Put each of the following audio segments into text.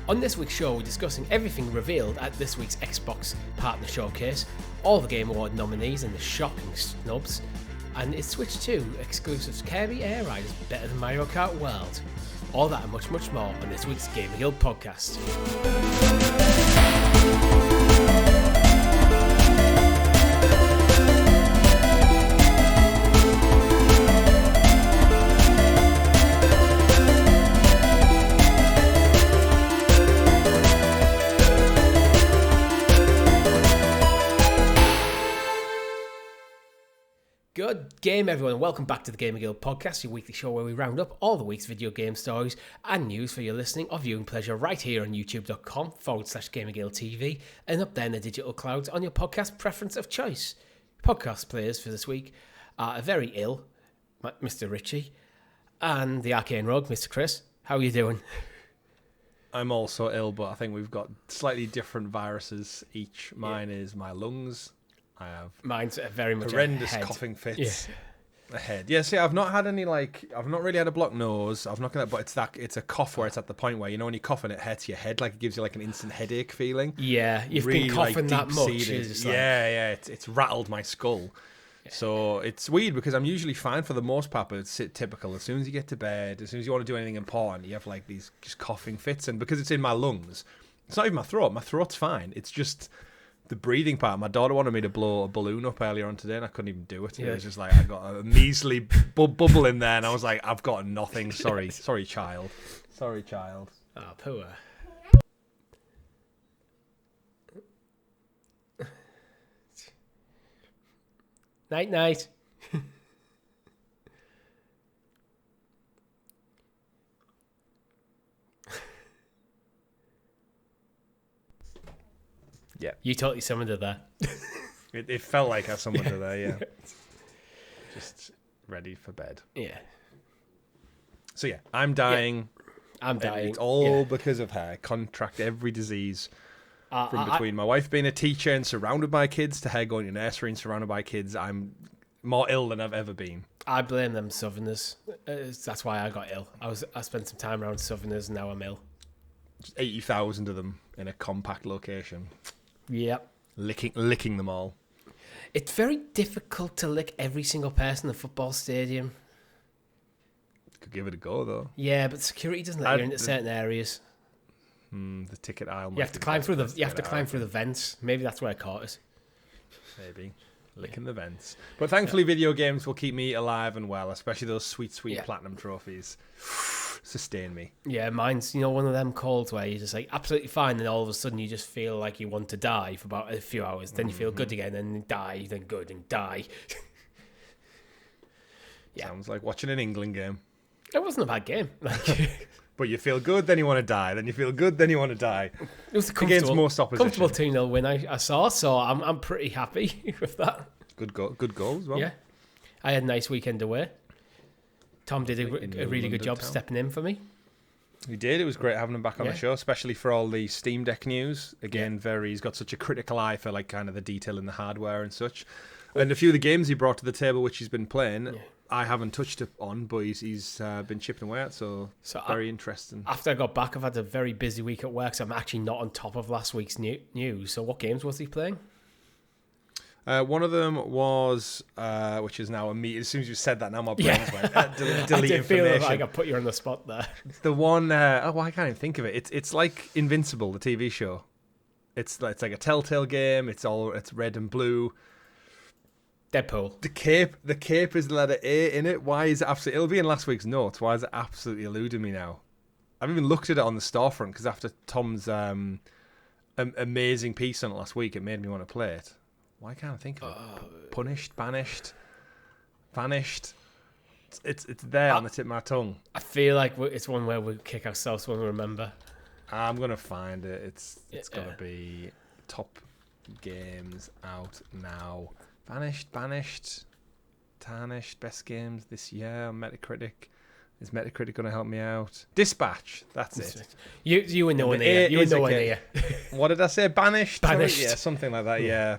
On this week's show, we're discussing everything revealed at this week's Xbox Partner Showcase, all the Game Award nominees and the shocking snubs, and it's Switch 2 exclusives Kirby Air Ride is better than Mario Kart World. All that and much, much more on this week's GamerGuild Podcast. Good game, everyone. Welcome back to the GamerGuild Podcast, your weekly show where we round up all the week's video game stories and news for your listening or viewing pleasure right here on youtube.com/GamerGuildTV and up there in the digital clouds on your podcast preference of choice. Podcast players for this week are a very ill Mr. Richie and the Arcane Rogue, Mr. Chris. How are you doing? I'm also ill, but I think we've got slightly different viruses each. Mine is my lungs. I have mine's very much horrendous coughing fits. A head. Yeah, see, I've not had any I've not really had a blocked nose. I've not got that, but it's a cough where it's at the point where when you cough and it hurts your head, it gives you an instant headache feeling. Yeah, you've really, been coughing that much. It's rattled my skull. Yeah. So it's weird because I'm usually fine for the most part, but it's typical. As soon as you get to bed, as soon as you want to do anything important, you have these just coughing fits, and because it's in my lungs, it's not even my throat. My throat's fine. It's just the breathing part. My daughter wanted me to blow a balloon up earlier on today, and I couldn't even do it. Yeah. It was just I got a measly bubble in there, and I was like, I've got nothing. Sorry, child. Sorry, child. Oh, poor. Night. Yeah, you totally summoned her there. It felt like I summoned her there. Yeah, just ready for bed. Yeah. So yeah, I'm dying. Yeah. I'm dying. It's all because of her. I contract every disease from between my wife being a teacher and surrounded by kids to her going to nursery and surrounded by kids. I'm more ill than I've ever been. I blame them Southerners. That's why I got ill. I spent some time around Southerners and now I'm ill. 80,000 of them in a compact location. Yep. Licking them all. It's very difficult to lick every single person in the football stadium. Could give it a go though. Yeah, but security doesn't let you into certain areas. The ticket aisle. You have to climb through the vents. Maybe that's where I caught it. Maybe. Licking the vents. But thankfully video games will keep me alive and well, especially those sweet platinum trophies. Sustain me. Yeah, mine's one of them colds where you're just absolutely fine, and all of a sudden you just feel like you want to die for about a few hours, then you feel good again, and die, then good, and die. Yeah. Sounds like watching an England game. It wasn't a bad game. But you feel good, then you want to die. Then you feel good, then you want to die. It was against most opposition. Comfortable 2-0 win I saw, so I'm pretty happy with that. Good goal as well. Yeah. I had a nice weekend away. Tom did a really good job stepping in for me. He did. It was great having him back on the show, especially for all the Steam Deck news. Again, he's got such a critical eye for kind of the detail in the hardware and such. And a few of the games he brought to the table, which he's been playing, I haven't touched it on, but he's been chipping away at, so very interesting. After I got back, I've had a very busy week at work, so I'm actually not on top of last week's news. So what games was he playing? One of them was, which is now as soon as you said that, now my brain's went, delete I information. Feel like I put you on the spot there. The one, I can't even think of it. It's like Invincible, the TV show. It's like a Telltale game. It's red and blue. Deadpool. The cape is the letter A in it. Why is it absolutely? It'll be in last week's notes. Why is it absolutely eluding me now? I've even looked at it on the storefront because after Tom's amazing piece on it last week, it made me want to play it. Why can't I think of it? Punished, banished, vanished. It's there on the tip of my tongue. I feel like it's one where we kick ourselves when we remember. I'm gonna find it. It's gonna be top games out now. Vanished, banished, tarnished. Best games this year on Metacritic. Is Metacritic going to help me out? Dispatch. That's it. You were nowhere near. You were nowhere near. What did I say? Banished? Banished. Yeah, something like that. Yeah.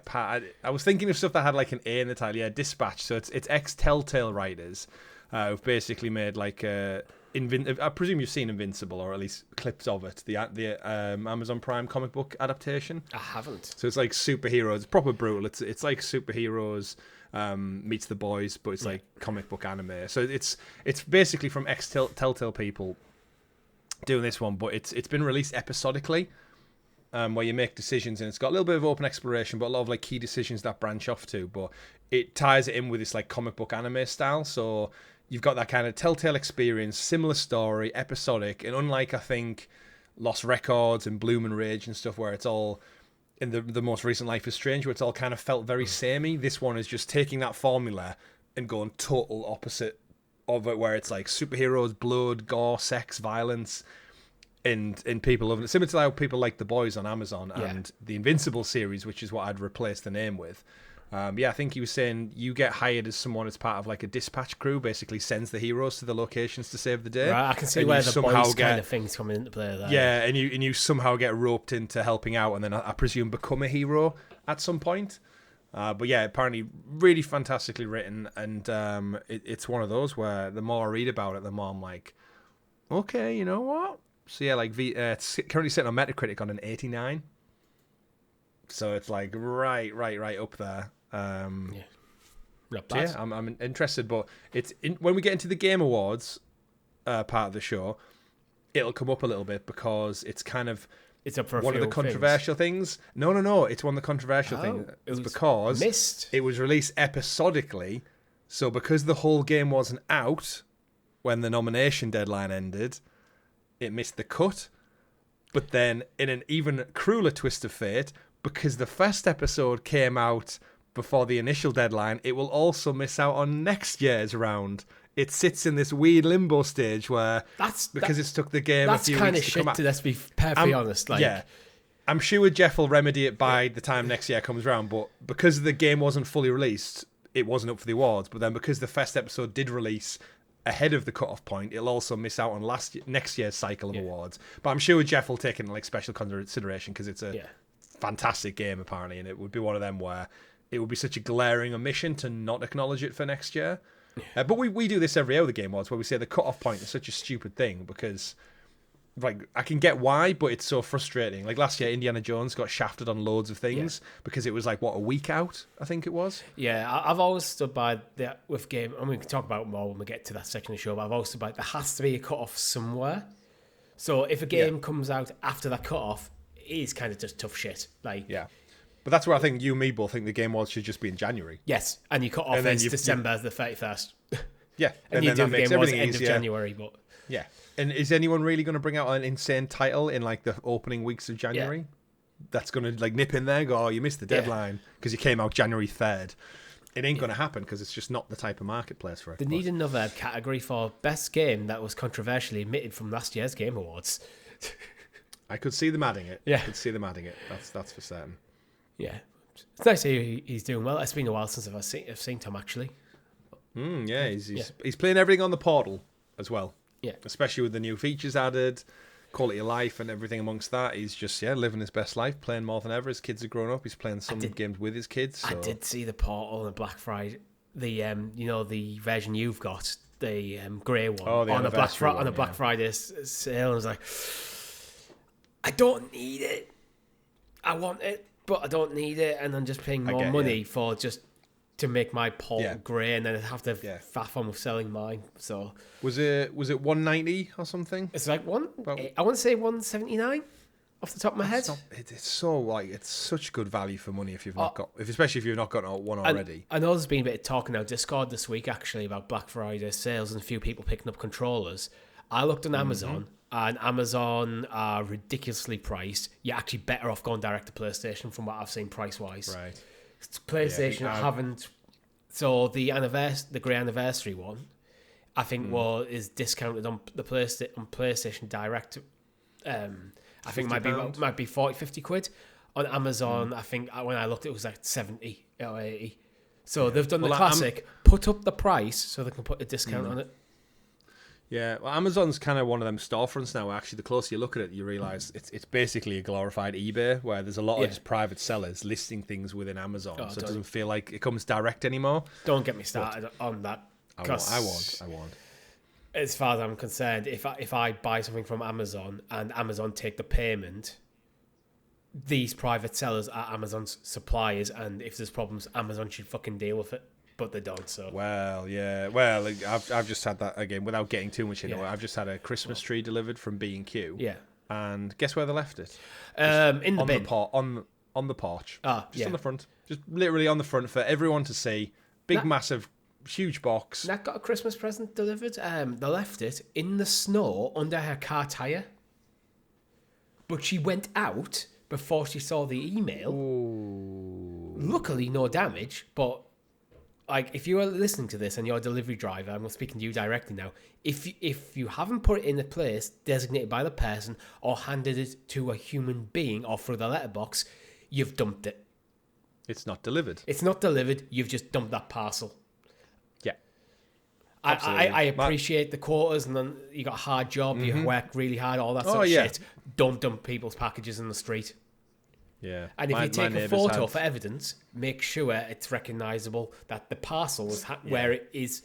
I was thinking of stuff that had like an A in the title. Yeah, Dispatch. So it's ex-Telltale writers who've basically made like a I presume you've seen Invincible, or at least clips of it. The Amazon Prime comic book adaptation. I haven't. So it's like superheroes. It's proper brutal. It's like superheroes meets The Boys, but it's like comic book anime. So it's basically from Telltale people doing this one, but it's been released episodically, where you make decisions, and it's got a little bit of open exploration, but a lot of like key decisions that branch off to. But it ties it in with this like comic book anime style. So you've got that kind of Telltale experience, similar story, episodic, and unlike, I think, Lost Records and Bloom and Rage and stuff, where it's all in the most recent Life is Strange, where it's all kind of felt very samey. This one is just taking that formula and going total opposite of it, where it's like superheroes, blood, gore, sex, violence, and people loving it. Similar to how people like The Boys on Amazon and the Invincible series, which is what I'd replaced the name with. I think he was saying you get hired as someone as part of like a dispatch crew, basically sends the heroes to the locations to save the day. Right, I can see where the Boys kind of things come into play there. Yeah, and you somehow get roped into helping out, and then I presume become a hero at some point. But yeah, apparently really fantastically written, and it's one of those where the more I read about it, the more I'm like, okay, you know what? So yeah, like it's currently sitting on Metacritic on an 89. So it's like right up there. Not bad. Yeah, I'm interested, but when we get into the Game Awards part of the show, it'll come up a little bit because it's kind of up for one of the controversial things. No, it's one of the controversial things. It's because it was released episodically, so because the whole game wasn't out when the nomination deadline ended, it missed the cut. But then, in an even crueler twist of fate, because the first episode came out before the initial deadline, it will also miss out on next year's round. It sits in this weird limbo stage where it's took the game a few weeks to come out. Let's be perfectly honest. Yeah, I'm sure Jeff will remedy it by the time next year comes around, but because the game wasn't fully released, it wasn't up for the awards. But then because the first episode did release ahead of the cut-off point, it'll also miss out on next year's cycle of awards. But I'm sure Jeff will take it in like special consideration because it's a fantastic game apparently, and it would be one of them where it would be such a glaring omission to not acknowledge it for next year. But we do this every other Game Awards where we say the cut-off point is such a stupid thing because, like, I can get why, but it's so frustrating. Like last year, Indiana Jones got shafted on loads of things because it was like, what, a week out, I think it was? Yeah, I've always stood by that with game, and we can talk about it more when we get to that section of the show, but I've always stood by there has to be a cut-off somewhere. So if a game comes out after that cut-off, it is kind of just tough shit. But that's where I think you and me both think the Game Awards should just be in January. Yes, and you cut off is December the 31st. Yeah, and you do the Game Awards end of January. But yeah, and is anyone really going to bring out an insane title in like the opening weeks of January? That's going to like nip in there, go, oh, you missed the deadline because you came out January 3rd. It ain't going to happen because it's just not the type of marketplace for it. They need another category for best game that was controversially omitted from last year's Game Awards. I could see them adding it. Yeah. I could see them adding it. That's for certain. Yeah. It's nice to hear he's doing well. It's been a while since I've seen Tom, actually. He's playing everything on the Portal as well. Yeah. Especially with the new features added, quality of life and everything amongst that. He's just, living his best life, playing more than ever. His kids are growing up. He's playing some games with his kids. So. I did see the Portal on the Black Friday. The, the version you've got, the grey one, on a Black Friday sale. I was like, I don't need it. I want it, but I don't need it, and I'm just paying more money for just to make my Portal grey, and then I have to faff on with selling mine. So was it $190 or something? It's like I want to say $179 off the top of my head. It's so it's such good value for money if you've not got, especially if you've not got one already. I know there's been a bit of talk in our Discord this week actually about Black Friday sales and a few people picking up controllers. I looked on Amazon. And Amazon are ridiculously priced. You're actually better off going direct to PlayStation from what I've seen price-wise. Right. PlayStation haven't... So the grey anniversary one, I think is discounted on the PlayStation Direct. I think might be 40, 50 quid. On Amazon, I think when I looked, it was like 70 or 80. So they've done the classic, put up the price so they can put a discount on it. Yeah, well, Amazon's kind of one of them storefronts now. Actually, the closer you look at it, you realise it's basically a glorified eBay where there's a lot of just private sellers listing things within Amazon, so it doesn't feel like it comes direct anymore. Don't get me started on that. I won't. as far as I'm concerned, if I buy something from Amazon and Amazon take the payment, these private sellers are Amazon's suppliers, and if there's problems, Amazon should fucking deal with it. But they don't. So Well, yeah. Well, like, I've just had that again without getting too much into it. Yeah. I've just had a Christmas tree delivered from B&Q. yeah, And guess where they left it? in the on bin. On the porch. Ah, Just yeah. on the front. Just literally on the front for everyone to see. Big, massive, huge box. Nat got a Christmas present delivered. They left it in the snow under her car tire, but she went out before she saw the email. Ooh. Luckily, no damage. But like, if you are listening to this and you're a delivery driver, I'm speaking to you directly now. If you haven't put it in a place designated by the person or handed it to a human being or through the letterbox, you've dumped it. It's not delivered. It's not delivered. You've just dumped that parcel. Yeah. I appreciate the quotas, and then you got a hard job, you work really hard, all that sort of shit. Don't dump people's packages in the street. Yeah. And if you take a photo for evidence, make sure it's recognisable that the parcel is where it is.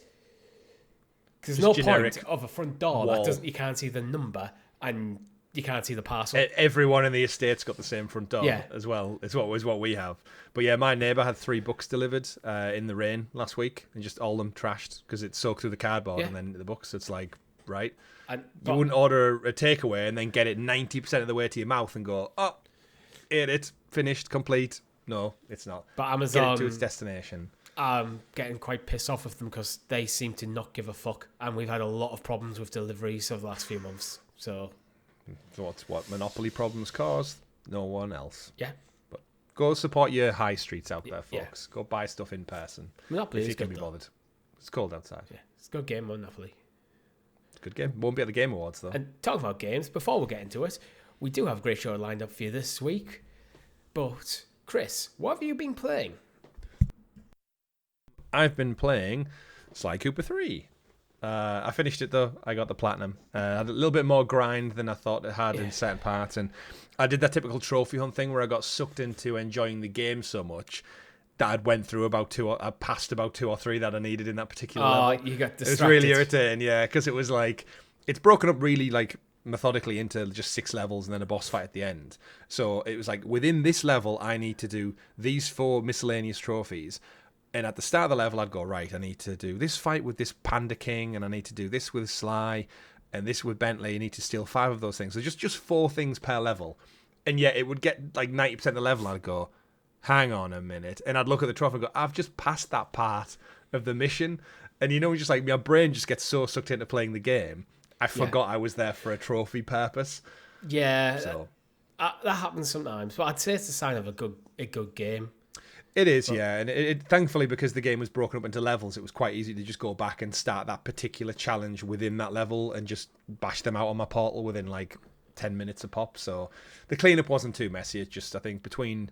Because there's no point of a front door that you can't see the number and you can't see the parcel. Everyone in the estate's got the same front door as well. It's what we have. But yeah, my neighbour had 3 books delivered in the rain last week, and just all of them trashed because it soaked through the cardboard and then the books. It's like, right, you wouldn't order a takeaway and then get it 90% of the way to your mouth and go, oh, ate it, finished, complete. No, it's not. But Amazon, get it to its destination. I'm getting quite pissed off with them because they seem to not give a fuck, and we've had a lot of problems with deliveries over the last few months. So what's what monopoly problems cause? No one else. Yeah. But go support your high streets out there, folks. Go buy stuff in person. Monopoly if is you can good, be though. bothered. It's cold outside. Yeah, it's a good game, Monopoly. It's a good game. Won't be at the Game Awards though. And talking about games, before we get into it, we do have a great show lined up for you this week. But Chris, what have you been playing? I've been playing Sly Cooper 3. I finished it though. I got the platinum. I had a little bit more grind than I thought it had in certain parts, and I did that typical trophy hunt thing where I got sucked into enjoying the game so much that I'd went through I passed about 2 or 3 that I needed in that particular level. You got distracted. It was really irritating, yeah, because it was like it's broken up really like methodically into just 6 levels and then a boss fight at the end. So it was like within this level, I need to do these 4 miscellaneous trophies. And at the start of the level, I'd go, right, I need to do this fight with this Panda King, and I need to do this with Sly, and this with Bentley. You need to steal 5 of those things. So just 4 things per level. And yet it would get like 90% of the level, I'd go, hang on a minute. And I'd look at the trophy and go, I've just passed that part of the mission. And just like my brain just gets so sucked into playing the game, I forgot I was there for a trophy purpose. Yeah, so that happens sometimes. But I'd say it's a sign of a good game. It is, yeah, and it thankfully, because the game was broken up into levels, it was quite easy to just go back and start that particular challenge within that level and just bash them out on my portal within like 10 minutes a pop. So the cleanup wasn't too messy. It's just, I think, between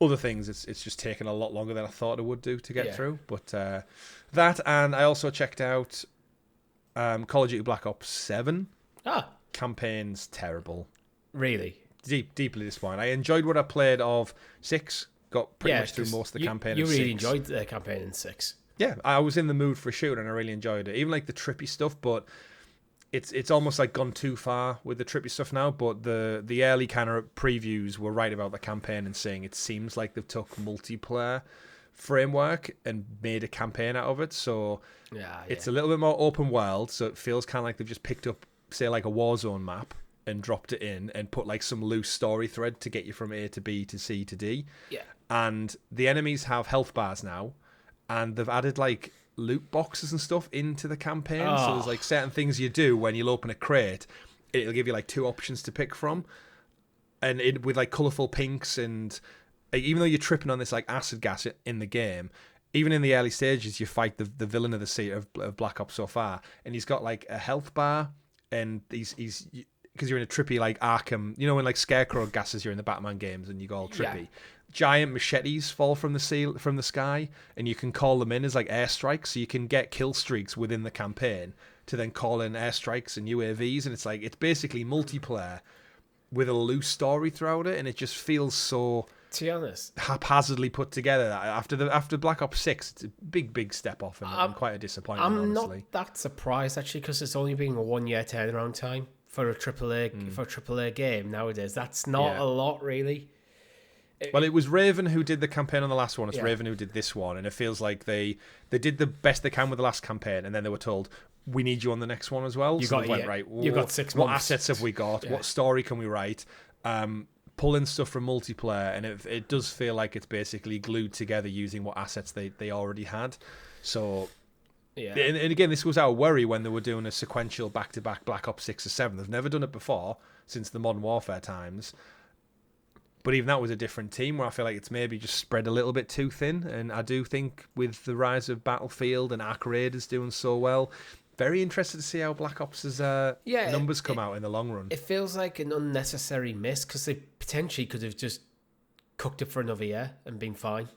other things, it's just taken a lot longer than I thought it would do to get through. But that, and I also checked out Call of Duty Black Ops 7. Campaign's terrible. Really? Deeply disappointing. I enjoyed what I played of 6. Got pretty much through most of the campaign. You of really 6. enjoyed the campaign in 6. Yeah, I was in the mood for a shooter and I really enjoyed it. Even like the trippy stuff, but it's almost like gone too far with the trippy stuff now. But the early kind of previews were right about the campaign and saying it seems like they've took multiplayer framework and made a campaign out of it. So it's a little bit more open world. So it feels kind of like they've just picked up, say, like a Warzone map and dropped it in and put like some loose story thread to get you from A to B to C to D. Yeah. And the enemies have health bars now, and they've added like loot boxes and stuff into the campaign. So there's like certain things you do when you'll open a crate, it'll give you like 2 options to pick from, and with like colourful pinks. And even though you're tripping on this like acid gas in the game, even in the early stages, you fight the villain of the seat of Black Ops so far, and he's got like a health bar, and he's because you're in a trippy like Arkham, when like Scarecrow gasses you in the Batman games and you go all trippy. Yeah. Giant machetes fall from the sky, and you can call them in as like airstrikes, so you can get kill streaks within the campaign to then call in airstrikes and UAVs, and it's basically multiplayer with a loose story throughout it, and it just feels so To be honest, haphazardly put together. After Black Ops 6, it's a big step off and quite a disappointment, honestly. Not that surprised, actually, because it's only been a 1 year turnaround time for a AAA game nowadays. That's not a lot, really. Well, it was Raven who did the campaign on the last one. It's Yeah. Raven who did this one, and it feels like they did the best they can with the last campaign, and then they were told, we need you on the next one as well. You so got they went, right. You got 6 What months. assets have we got? Yeah. What story can we write? Pull in stuff from multiplayer, and it does feel like it's basically glued together using what assets they already had. So, Yeah. and again, this was our worry when they were doing a sequential back-to-back Black Ops 6 or 7. They've never done it before since the Modern Warfare times. But even that was a different team where I feel like it's maybe just spread a little bit too thin. And I do think with the rise of Battlefield and Arc Raiders doing so well, very interested to see how Black Ops' numbers come out in the long run. It feels like an unnecessary miss because they potentially could have just cooked it for another year and been fine.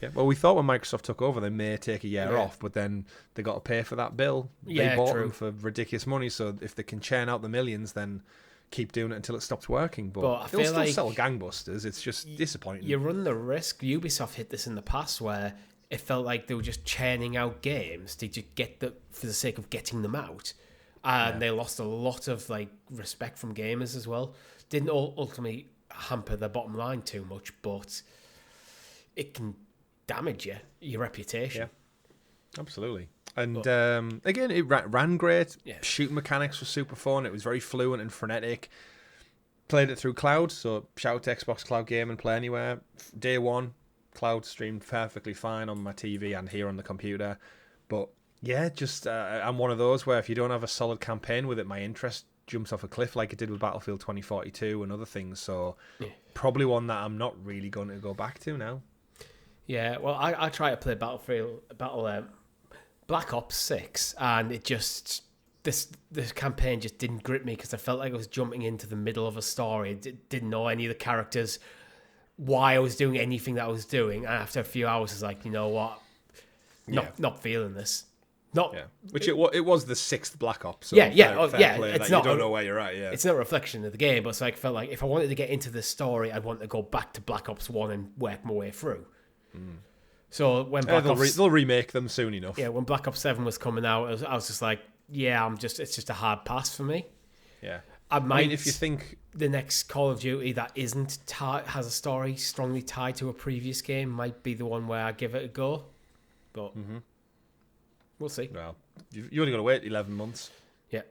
Yeah, well, we thought when Microsoft took over, they may take a year off, but then they got to pay for that bill. They bought them for ridiculous money, so if they can churn out the millions, then keep doing it until it stops working. But I they'll feel still like sell gangbusters. It's just disappointing. You run the risk. Ubisoft hit this in the past where it felt like they were just churning out games to just for the sake of getting them out, and they lost a lot of respect from gamers as well. Didn't ultimately hamper their bottom line too much, but it can damage your reputation. Yeah, absolutely. And again, it ran great. Yeah. Shooting mechanics were super fun. It was very fluent and frenetic. Played it through cloud, so shout out to Xbox Cloud Gaming, Play Anywhere. Day one, cloud streamed perfectly fine on my TV and here on the computer. But yeah, just I'm one of those where if you don't have a solid campaign with it, my interest jumps off a cliff like it did with Battlefield 2042 and other things. So probably one that I'm not really going to go back to now. Yeah, well, I try to play Black Ops 6, and it just this campaign just didn't grip me because I felt like I was jumping into the middle of a story. Didn't know any of the characters, why I was doing anything that I was doing, and after a few hours, I was like, you know what, not feeling this. Which it was the 6th Black Ops. So fair play it's that not you don't know where you're at. Yeah, it's not a reflection of the game, but it's like felt like if I wanted to get into the story, I'd want to go back to Black Ops 1 and work my way through. So when they'll remake them soon enough. Yeah, when Black Ops 7 was coming out, I was just like, it's just a hard pass for me. Yeah. I mean, if you think the next Call of Duty that isn't has a story strongly tied to a previous game might be the one where I give it a go. But we'll see. Well, you only got to wait 11 months. Yeah.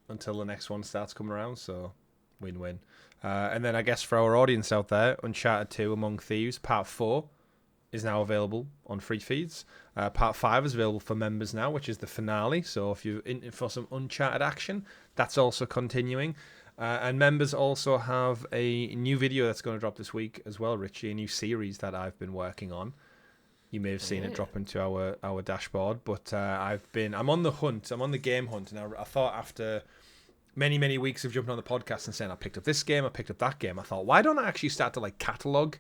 Until the next one starts coming around, so win-win. And then I guess for our audience out there, Uncharted 2 Among Thieves Part 4 is now available on free feeds. Part 5 is available for members now, which is the finale. So if you're in for some Uncharted action, that's also continuing. And members also have a new video that's going to drop this week as well, Richie, a new series that I've been working on. You may have seen it drop into our dashboard, but I'm on the hunt. I'm on the game hunt, and I thought after many weeks of jumping on the podcast and saying I picked up this game, I picked up that game, I thought, why don't I actually start to catalogue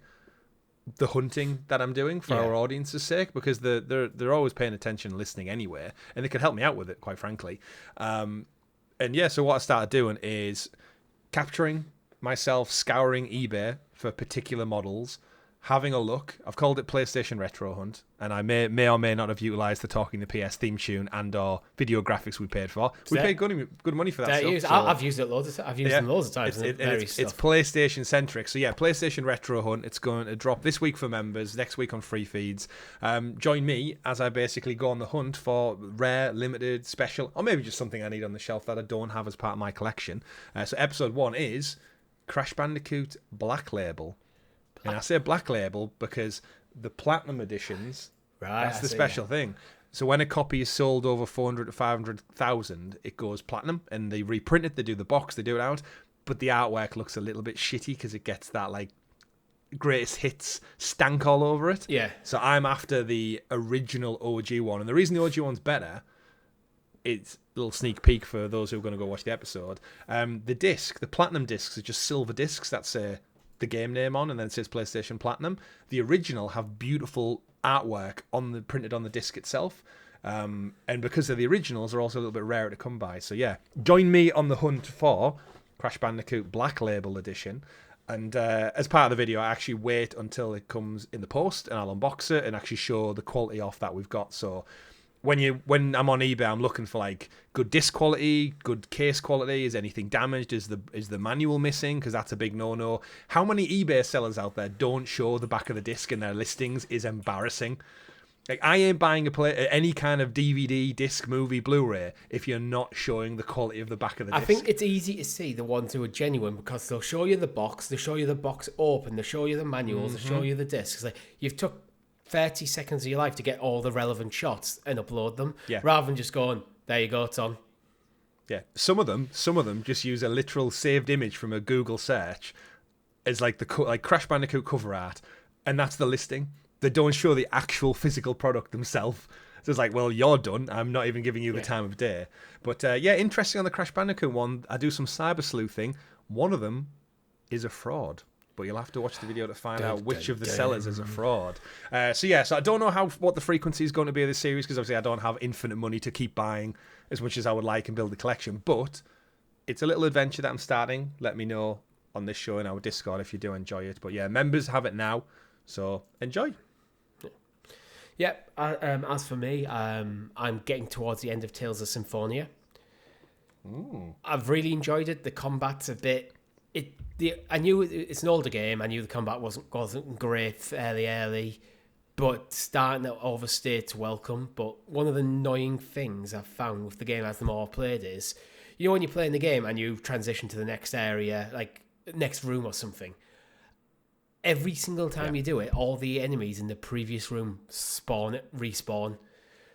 the hunting that I'm doing for our audience's sake, because they're always paying attention, listening anyway, and they could help me out with it, quite frankly. So what I started doing is capturing myself scouring eBay for particular models, having a look. I've called it PlayStation Retro Hunt, and I may or may not have utilised the Talking the PS theme tune and or video graphics we paid for. We paid good money for that stuff. I've used it loads of times. I've used them loads of times. It's PlayStation centric. So yeah, PlayStation Retro Hunt. It's going to drop this week for members, next week on free feeds. Join me as I basically go on the hunt for rare, limited, special, or maybe just something I need on the shelf that I don't have as part of my collection. So episode 1 is Crash Bandicoot Black Label. And I say Black Label because the Platinum editions, that's the special thing. So when a copy is sold over 400 to 500,000, it goes Platinum, and they reprint it, they do the box, they do it out, but the artwork looks a little bit shitty because it gets that greatest hits stank all over it. Yeah. So I'm after the original OG one, and the reason the OG one's better, it's a little sneak peek for those who are going to go watch the episode. The Platinum discs are just silver discs that say the game name on, and then it says PlayStation Platinum. The original have beautiful artwork printed on the disc itself, and because they're the originals, they're also a little bit rarer to come by. So yeah, join me on the hunt for Crash Bandicoot Black Label Edition, And as part of the video, I actually wait until it comes in the post, and I'll unbox it and actually show the quality off that we've got. So when I'm on eBay, I'm looking for like good disc quality, good case quality. Is anything damaged? Is the manual missing? Because that's a big no-no. How many eBay sellers out there don't show the back of the disc in their listings is embarrassing. Like, I ain't buying any kind of DVD, disc, movie, Blu-ray if you're not showing the quality of the back of the disc. I think it's easy to see the ones who are genuine because they'll show you the box, they'll show you the box open, they'll show you the manuals, they'll show you the discs. Like, you've took 30 seconds of your life to get all the relevant shots and upload them, rather than just going, there you go, it's on. Yeah, some of them just use a literal saved image from a Google search as like like Crash Bandicoot cover art, and that's the listing. They don't show the actual physical product themselves. So it's like, well, you're done. I'm not even giving you the time of day. But interesting on the Crash Bandicoot one. I do some cyber sleuthing. One of them is a fraud. But you'll have to watch the video to find out which of the sellers is a fraud. So I don't know what the frequency is going to be of this series, because obviously I don't have infinite money to keep buying as much as I would like and build the collection. But it's a little adventure that I'm starting. Let me know on this show in our Discord if you do enjoy it. But yeah, members have it now. So enjoy. Yep. As for me, I'm getting towards the end of Tales of Symphonia. Ooh. I've really enjoyed it. The combat's a bit. I knew it's an older game. I knew the combat wasn't great fairly early, but starting to overstay its welcome. But one of the annoying things I've found with the game as the more I played is, when you're playing the game and you transition to the next area, like next room or something. Every single time you do it, all the enemies in the previous room respawn.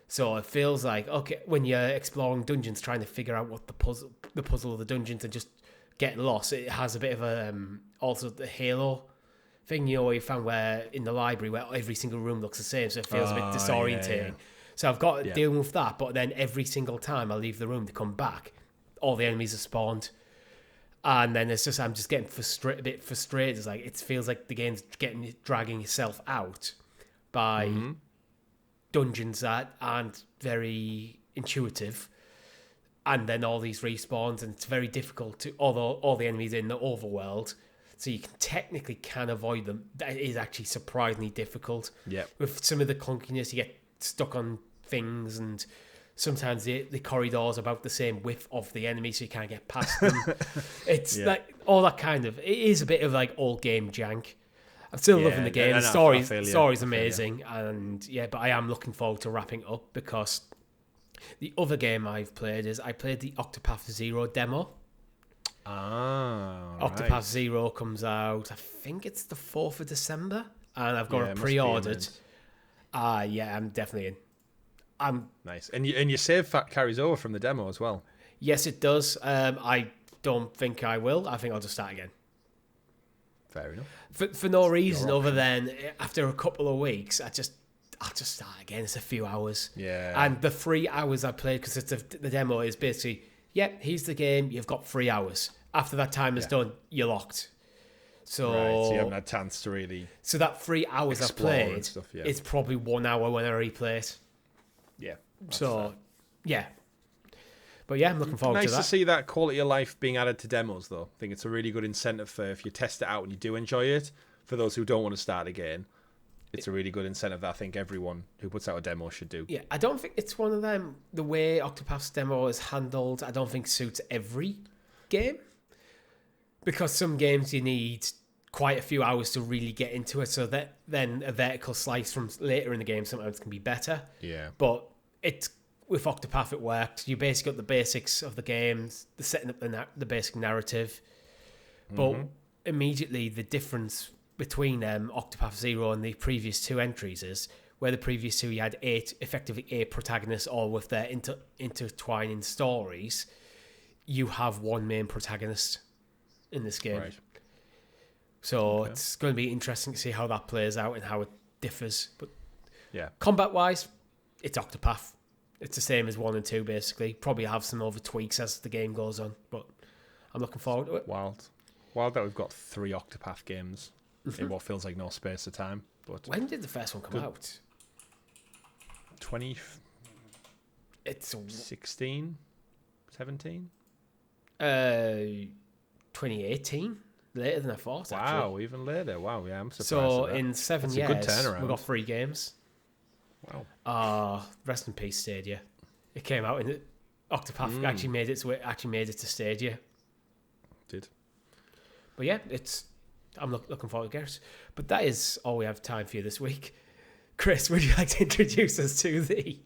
So it feels like, okay, when you're exploring dungeons, trying to figure out what the puzzle of the dungeons and just get lost, it has a bit of a also the Halo thing, where you found where in the library where every single room looks the same, so it feels a bit disorientating. Yeah. So I've got to deal with that, but then every single time I leave the room to come back, all the enemies are spawned. And then I'm just getting a bit frustrated. It's like, it feels like the game's dragging itself out by dungeons that aren't very intuitive. And then all these respawns, and it's very difficult to, although all the enemies in the overworld, so you can avoid them. That is actually surprisingly difficult. Yeah. With some of the clunkiness, you get stuck on things, and sometimes the corridors are about the same width of the enemy, so you can't get past them. It's like all that kind of. It is a bit of like old game jank. I'm still loving the game. The story's amazing, and but I am looking forward to wrapping up, because the other game I've played is I played the Octopath Zero demo. Octopath Zero comes out, I think it's the 4th of December, and I've got it pre-ordered. I'm definitely in. Nice. And your save carries over from the demo as well? Yes, it does. I don't think I will. I think I'll just start again. Fair enough. For no reason other than after a couple of weeks, I'll just start again. It's a few hours. Yeah. And the 3 hours I played, because the demo is basically, here's the game, you've got 3 hours. After that time is done, you're locked. So you haven't had a chance to really. So that 3 hours I played, it's probably 1 hour when I replay it. Yeah. So, fair. But I'm looking forward to that. Nice to see that quality of life being added to demos, though. I think it's a really good incentive for, if you test it out and you do enjoy it, for those who don't want to start again. It's a really good incentive that I think everyone who puts out a demo should do. Yeah, I don't think it's one of them. The way Octopath's demo is handled, I don't think suits every game. Because some games you need quite a few hours to really get into it, so that then a vertical slice from later in the game sometimes can be better. Yeah. But with Octopath it worked. You basically got the basics of the games, the setting up the basic narrative. But immediately the difference between Octopath Zero and the previous 2 entries is, where the previous 2 you had effectively 8 protagonists, all with their intertwining stories, you have 1 main protagonist in this game. Right. So it's going to be interesting to see how that plays out and how it differs. But yeah, combat-wise, it's Octopath. It's the same as 1 and 2, basically. Probably have some other tweaks as the game goes on, but I'm looking forward to it. Wild that we've got 3 Octopath games in what feels like no space of time. But when did the first one come out? 16, 17? 2018. later than I thought. Wow, even later. Wow, yeah, I'm surprised. So in 7 That's years, a good turnaround. we got 3 games. Wow. Rest in peace, Stadia. It came out in Octopath actually made it to Stadia. Did. But yeah, I'm looking forward to it. But that is all we have time for you this week. Chris, would you like to introduce us to the...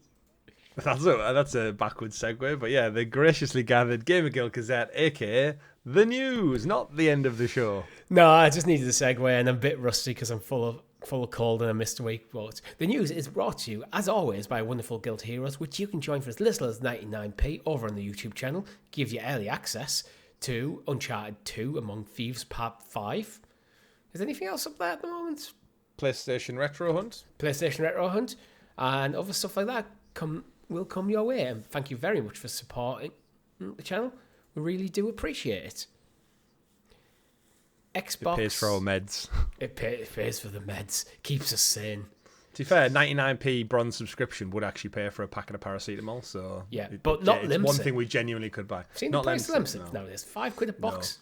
That's a backwards segue, but yeah, the graciously gathered GamerGuild Gazette, aka the news, not the end of the show. No, I just needed a segue, and I'm a bit rusty because I'm full of cold and I missed a week. But the news is brought to you, as always, by wonderful Guild Heroes, which you can join for as little as 99p over on the YouTube channel. Gives you early access to Uncharted 2 Among Thieves Part 5. Is there anything else up there at the moment? PlayStation Retro Hunt, and other stuff like that will come your way. And thank you very much for supporting the channel. We really do appreciate it. Xbox. It pays for our meds. It pays for the meds. Keeps us sane. To be fair, 99p bronze subscription would actually pay for a packet of paracetamol. So yeah, but not it's Limson. one thing we genuinely could buy. Seen not the price of Limson, Limson nowadays? £5 a box.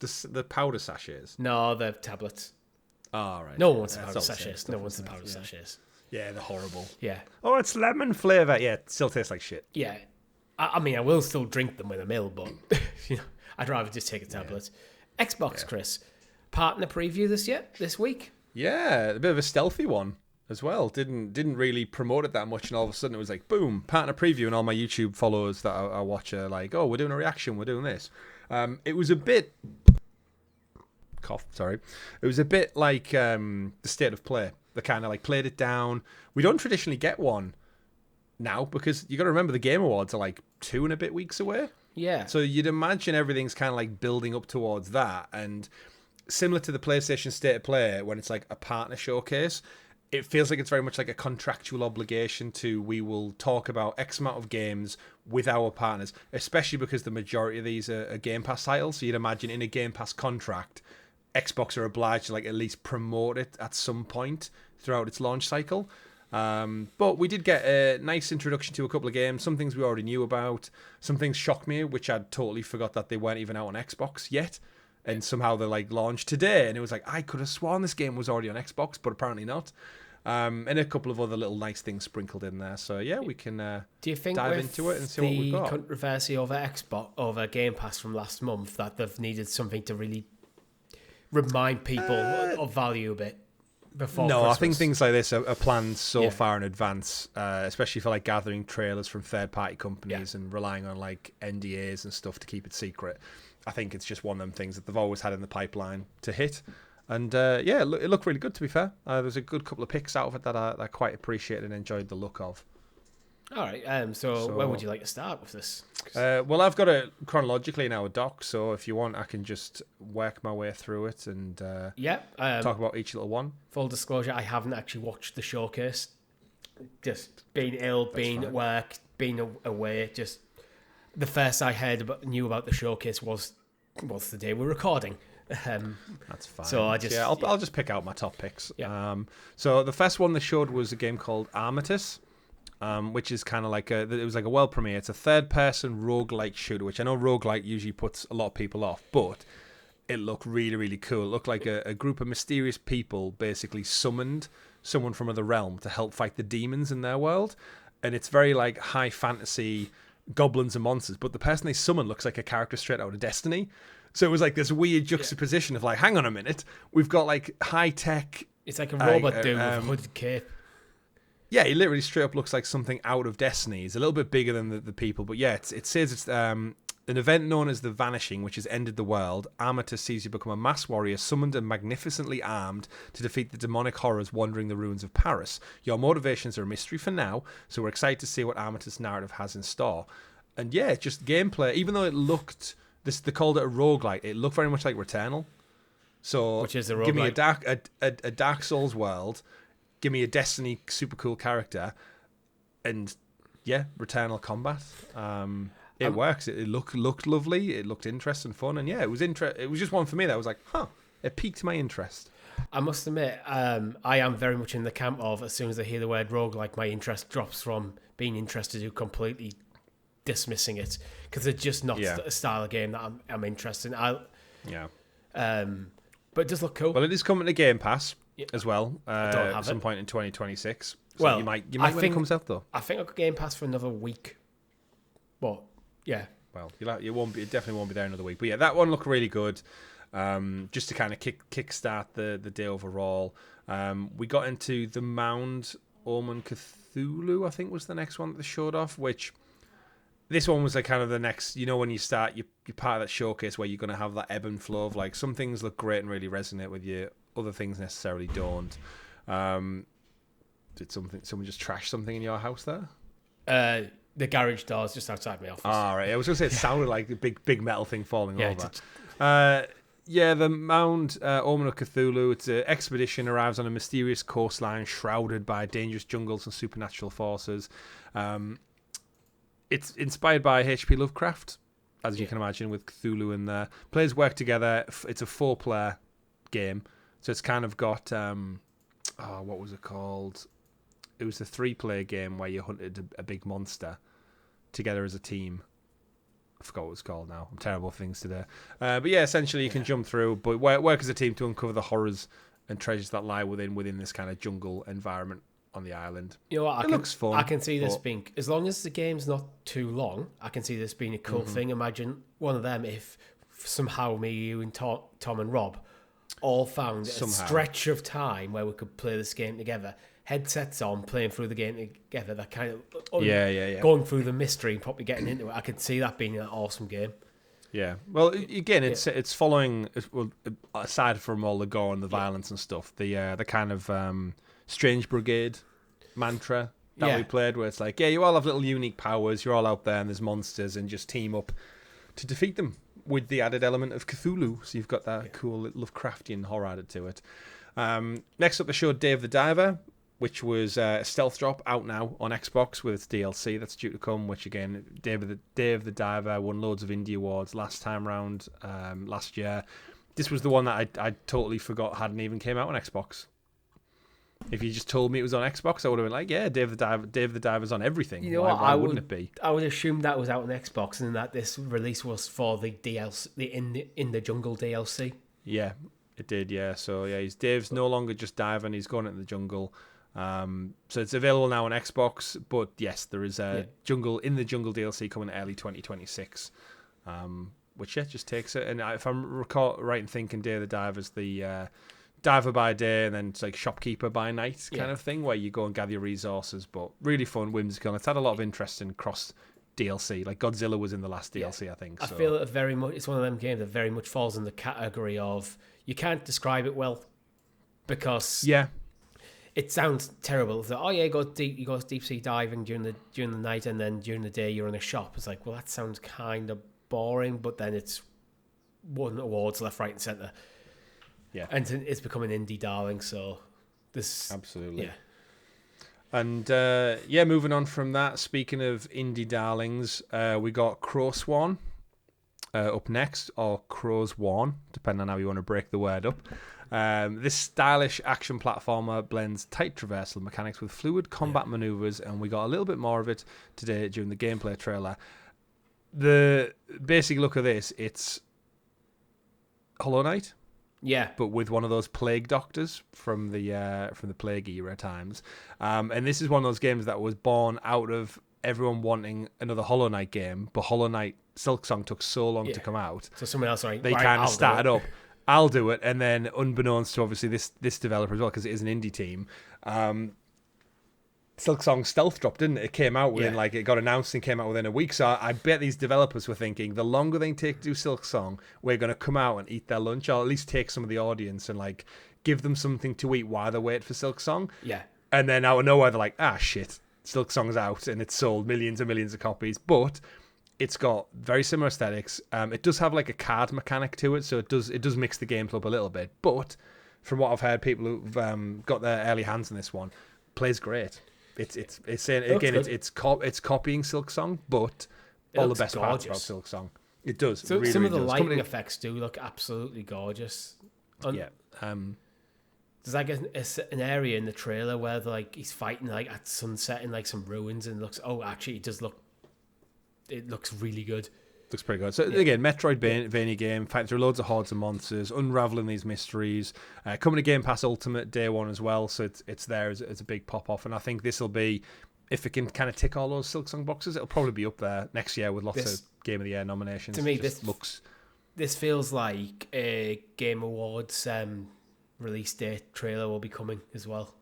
No. The powder sachets. No, the tablets. Oh, right. No one wants the powder sachets. No one wants the powder sachets. Yeah, they're horrible. Yeah. Oh, it's lemon flavour. Yeah, it still tastes like shit. Yeah. I mean, I will still drink them with a mill, but I'd rather just take a tablet. Yeah. Xbox, Chris. Partner preview this week? Yeah, a bit of a stealthy one as well. Didn't really promote it that much, and all of a sudden it was like, boom, partner preview, and all my YouTube followers that I watch are like, oh, we're doing a reaction, we're doing this. It was a bit... It was a bit like the State of Play. They kind of like played it down. We don't traditionally get one now because you got to remember the Game Awards are like 2 and a bit weeks away. Yeah. So you'd imagine everything's kind of like building up towards that, and similar to the PlayStation State of Play when it's like a partner showcase, it feels like it's very much like a contractual obligation to we will talk about X amount of games with our partners, especially because the majority of these are Game Pass titles. So you'd imagine in a Game Pass contract, Xbox are obliged to like at least promote it at some point throughout its launch cycle. But we did get a nice introduction to a couple of games. Some things we already knew about. Some things shocked me, which I'd totally forgot that they weren't even out on Xbox yet. And somehow they're like launched today. And it was like, I could have sworn this game was already on Xbox, but apparently not. And a couple of other little nice things sprinkled in there. So yeah, we can do you think dive into it and see what we've got. The controversy over Xbox, over Game Pass from last month, that they've needed something to really remind people of value a bit before Christmas. I think things like this are planned so far in advance, especially for like gathering trailers from third-party companies and relying on like NDAs and stuff to keep it secret. I think it's just one of them things that they've always had in the pipeline to hit. And it looked really good, to be fair. There's a good couple of picks out of it that I quite appreciated and enjoyed the look of. All right. So where would you like to start with this? Well, I've got it chronologically now, a doc. So if you want, I can just work my way through it and talk about each little one. Full disclosure, I haven't actually watched the showcase. Just being ill, being at work, being away. Just the first I knew about the showcase was the day we're recording. That's fine. So I'll just pick out my top picks. Yeah. So the first one they showed was a game called Armistice. Which is kind of like it was like a world premiere. It's a third-person roguelike shooter, which I know roguelike usually puts a lot of people off, but it looked really, really cool. It looked like a group of mysterious people basically summoned someone from another realm to help fight the demons in their world, and it's very like high fantasy goblins and monsters, but the person they summon looks like a character straight out of Destiny. So it was like this weird juxtaposition of like, hang on a minute, we've got like high-tech... It's like a robot dude with a hooded cape. Yeah, he literally straight up looks like something out of Destiny. He's a little bit bigger than the people, but yeah, it says it's an event known as the Vanishing, which has ended the world. Armistice sees you become a mass warrior, summoned and magnificently armed to defeat the demonic horrors wandering the ruins of Paris. Your motivations are a mystery for now, so we're excited to see what Armistice narrative has in store. And yeah, just gameplay, even though it looked, they called it a roguelike, it looked very much like Returnal. So which is a roguelike. Give me a Dark Souls world. Give me a Destiny super cool character, and Returnal combat. It works. It looked lovely. It looked interesting, fun, and it was It was just one for me that was like, it piqued my interest. I must admit, I am very much in the camp of as soon as I hear the word roguelike, my interest drops from being interested to completely dismissing it because it's just not a style of game that I'm interested in. But it does look cool. Well, it is coming to Game Pass as well at some point in 2026. So well, you might when it comes out though. I think I've got Game Pass for another week. But yeah. Well, it definitely won't be there another week. But yeah, that one looked really good. Just to kind of kickstart the day overall. We got into the Mound Omen Cthulhu, I think was the next one that they showed off, which this one was like kind of the next, when you start, you're part of that showcase where you're going to have that ebb and flow of like some things look great and really resonate with you, other things necessarily don't. Did someone just trash something in your house there? The garage door's just outside my office. Right. I was going to say it sounded like a big metal thing falling over. The Mound Omen of Cthulhu. It's an expedition arrives on a mysterious coastline shrouded by dangerous jungles and supernatural forces. It's inspired by H.P. Lovecraft, as you can imagine, with Cthulhu in there. Players work together. It's a 4-player game, so it's kind of got what was it called? It was a 3-player game where you hunted a big monster together as a team. I forgot what it's called now. I'm terrible at things today. But yeah, essentially you can jump through, but work as a team to uncover the horrors and treasures that lie within this kind of jungle environment on the island. You know what? It looks fun. I can see this being, as long as the game's not too long, I can see this being a cool thing. Imagine one of them if somehow me, you, and Tom and Rob all found a stretch of time where we could play this game together. Headsets on, playing through the game together. That kind of going through the mystery and probably getting into it. I could see that being an awesome game. Yeah. Well, again, it's following. Well, aside from all the gore and the violence and stuff, the kind of Strange Brigade mantra that we played, where it's like, you all have little unique powers. You're all out there, and there's monsters, and just team up to defeat them with the added element of Cthulhu. So you've got that cool Lovecraftian horror added to it. Next up, they showed Day of the Diver, which was a stealth drop out now on Xbox with its DLC that's due to come, which again, Day of the Diver won loads of indie awards last time round, last year. This was the one that I totally forgot hadn't even came out on Xbox. If you just told me it was on Xbox, I would have been like, yeah, Day of the Diver's on everything. You know why wouldn't it be? I would assume that was out on Xbox and that this release was for the DLC, the In the Jungle DLC. Yeah, it did, yeah. So yeah, Dave's no longer just diving, he's going into the jungle. So it's available now on Xbox, but yes, there is a Jungle in the Jungle DLC coming early 2026, which just takes it. And if I'm right in thinking, Day of the Diver's the diver by day and then it's like shopkeeper by night kind of thing, where you go and gather your resources. But really fun, whimsical. It's had a lot of interest in cross DLC. Like Godzilla was in the last DLC, I think. So. I feel it's one of them games that very much falls in the category of you can't describe it well because it sounds terrible. It's like, you go deep sea diving during the night, and then during the day you're in a shop. It's like, well, that sounds kind of boring, but then it's won awards left, right, and centre. Yeah, and it's become an indie darling. So this absolutely. Yeah. And moving on from that. Speaking of indie darlings, we got Crow Swan up next, or Crow's Swan, depending on how you want to break the word up. This stylish action platformer blends tight traversal mechanics with fluid combat maneuvers, and we got a little bit more of it today during the gameplay trailer. The basic look of this, it's Hollow Knight, but with one of those plague doctors from the plague era times. And this is one of those games that was born out of everyone wanting another Hollow Knight game, but Hollow Knight Silksong took so long to come out. So someone else, they kind of started up. I'll do it, and then unbeknownst to obviously this developer as well, because it is an indie team, Silksong stealth dropped, didn't it? It came out within it got announced and came out within a week. So I bet these developers were thinking the longer they take to do Silksong, we're going to come out and eat their lunch, or at least take some of the audience and like give them something to eat while they wait for Silksong. Yeah, and then out of nowhere they're like, shit, Silksong's out, and it's sold millions and millions of copies, but it's got very similar aesthetics. It does have like a card mechanic to it, so it does mix the gameplay up a little bit. But from what I've heard, people who've got their early hands on this one, plays great. It's saying again, it's copying Silksong, but all the best parts about Silksong. It does. So really, some really of the does. lighting effects do look absolutely gorgeous. There's like an area in the trailer where he's fighting like at sunset in like some ruins, and it looks it looks really good. Looks pretty good. So again, Metroidvania game, fighting through loads of hordes of monsters, unraveling these mysteries. Coming to Game Pass Ultimate day one as well, so it's there as a big pop off. And I think this will be, if it can kind of tick all those Silksong boxes, it'll probably be up there next year with lots of Game of the Year nominations. To me, this feels like a Game Awards release date trailer will be coming as well.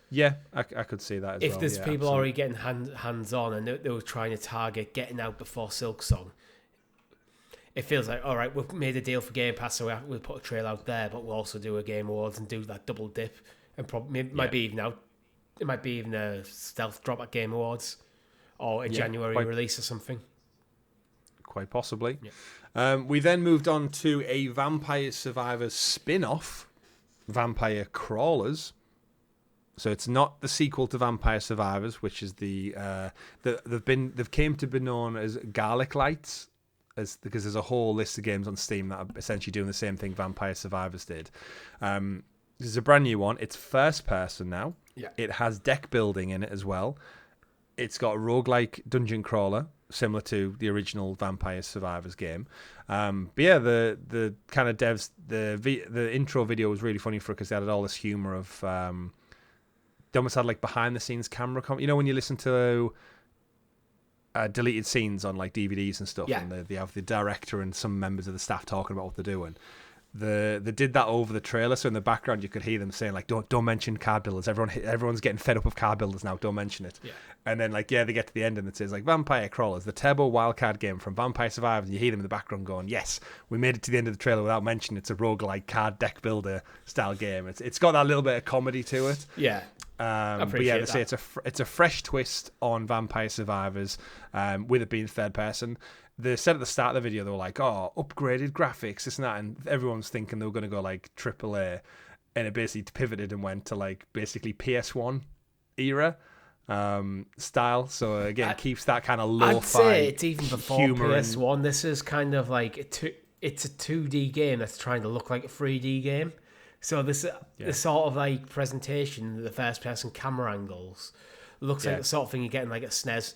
Yeah, I could see that as well. If there's people already getting hands on and they were trying to target getting out before Silksong, it feels like, all right, we've made a deal for Game Pass, so we'll put a trailer out there, but we'll also do a Game Awards and do that double dip, and probably might be even out. It might be even a stealth drop at Game Awards or a January release or something. Quite possibly. Yeah. We then moved on to a Vampire Survivors spin-off, Vampire Crawlers. So it's not the sequel to Vampire Survivors, which is they've came to be known as Garlic Lights, because there's a whole list of games on Steam that are essentially doing the same thing Vampire Survivors did. This is a brand new one. It's first person now. Yeah. It has deck building in it as well. It's got a roguelike dungeon crawler, similar to the original Vampire Survivors game. But yeah, the kind of devs, the intro video was really funny for it because they added all this humor of... they almost had like behind the scenes camera. When you listen to deleted scenes on like DVDs and stuff, and they have the director and some members of the staff talking about what they're doing. They did that over the trailer, so in the background you could hear them saying like, "Don't mention card builders. Everyone's getting fed up of card builders now. Don't mention it." Yeah. And then they get to the end and it says like Vampire Crawlers, the Turbo Wildcard game from Vampire Survivors, and you hear them in the background going, "Yes, we made it to the end of the trailer without mentioning it's a roguelike card deck builder style game." It's got that little bit of comedy to it. Yeah. But yeah, they say it's a fresh twist on Vampire Survivors, with it being third person. They said at the start of the video they were like, "Oh, upgraded graphics, this and that," and everyone's thinking they were going to go like AAA, and it basically pivoted and went to like basically PS1 era style. So again, keeps that kind of lo-fi. I'd say it's even before PS1. And... This is kind of like it's a 2D game that's trying to look like a 3D game. So this sort of like presentation, the first person camera angles, looks like the sort of thing you get in like a SNES.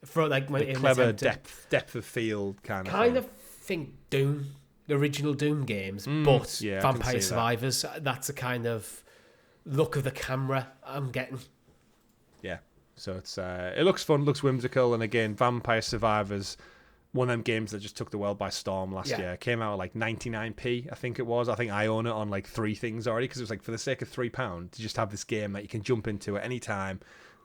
For like when the clever depth of field kind of think Doom, the original Doom games, but Vampire Survivors. That's the kind of look of the camera I'm getting. Yeah. So it looks fun, looks whimsical, and again, Vampire Survivors, one of them games that just took the world by storm last year. It came out at like 99p, I think it was. I think I own it on like 3 things already because it was like for the sake of £3 to just have this game that you can jump into at any time,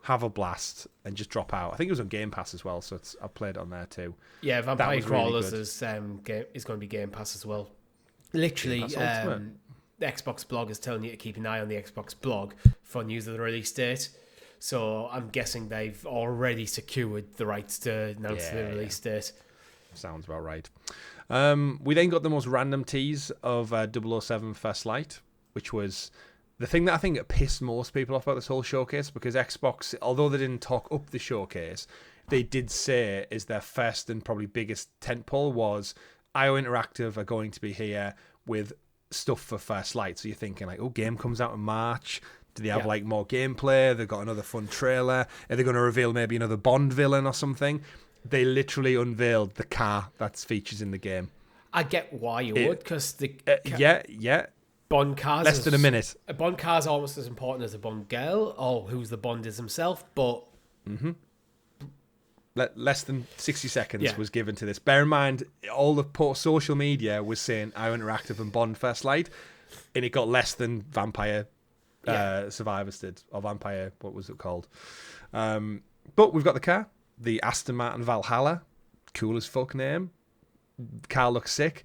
have a blast, and just drop out. I think it was on Game Pass as well, so I've played it on there too. Yeah, Vampire Crawlers is going to be Game Pass as well. Literally, the Xbox blog is telling you to keep an eye on the Xbox blog for news of the release date. So I'm guessing they've already secured the rights to announce the release date. Sounds about right. We then got the most random tease of 007 First Light, which was the thing that I think pissed most people off about this whole showcase, because Xbox, although they didn't talk up the showcase, they did say is their first and probably biggest tentpole was IO Interactive are going to be here with stuff for First Light. So you're thinking like, oh, game comes out in March. Do they have like more gameplay? They've got another fun trailer. Are they going to reveal maybe another Bond villain or something? They literally unveiled the car that features in the game. I get why you would, because the Bond cars less than a minute. A Bond car is almost as important as a Bond girl, or who's the Bond is himself. But less than 60 seconds was given to this. Bear in mind, all the social media was saying IO Interactive and Bond First Light, and it got less than Vampire Survivors did, or Vampire, what was it called? But we've got the car. The Aston Martin Valhalla, cool as fuck name. Car looks sick.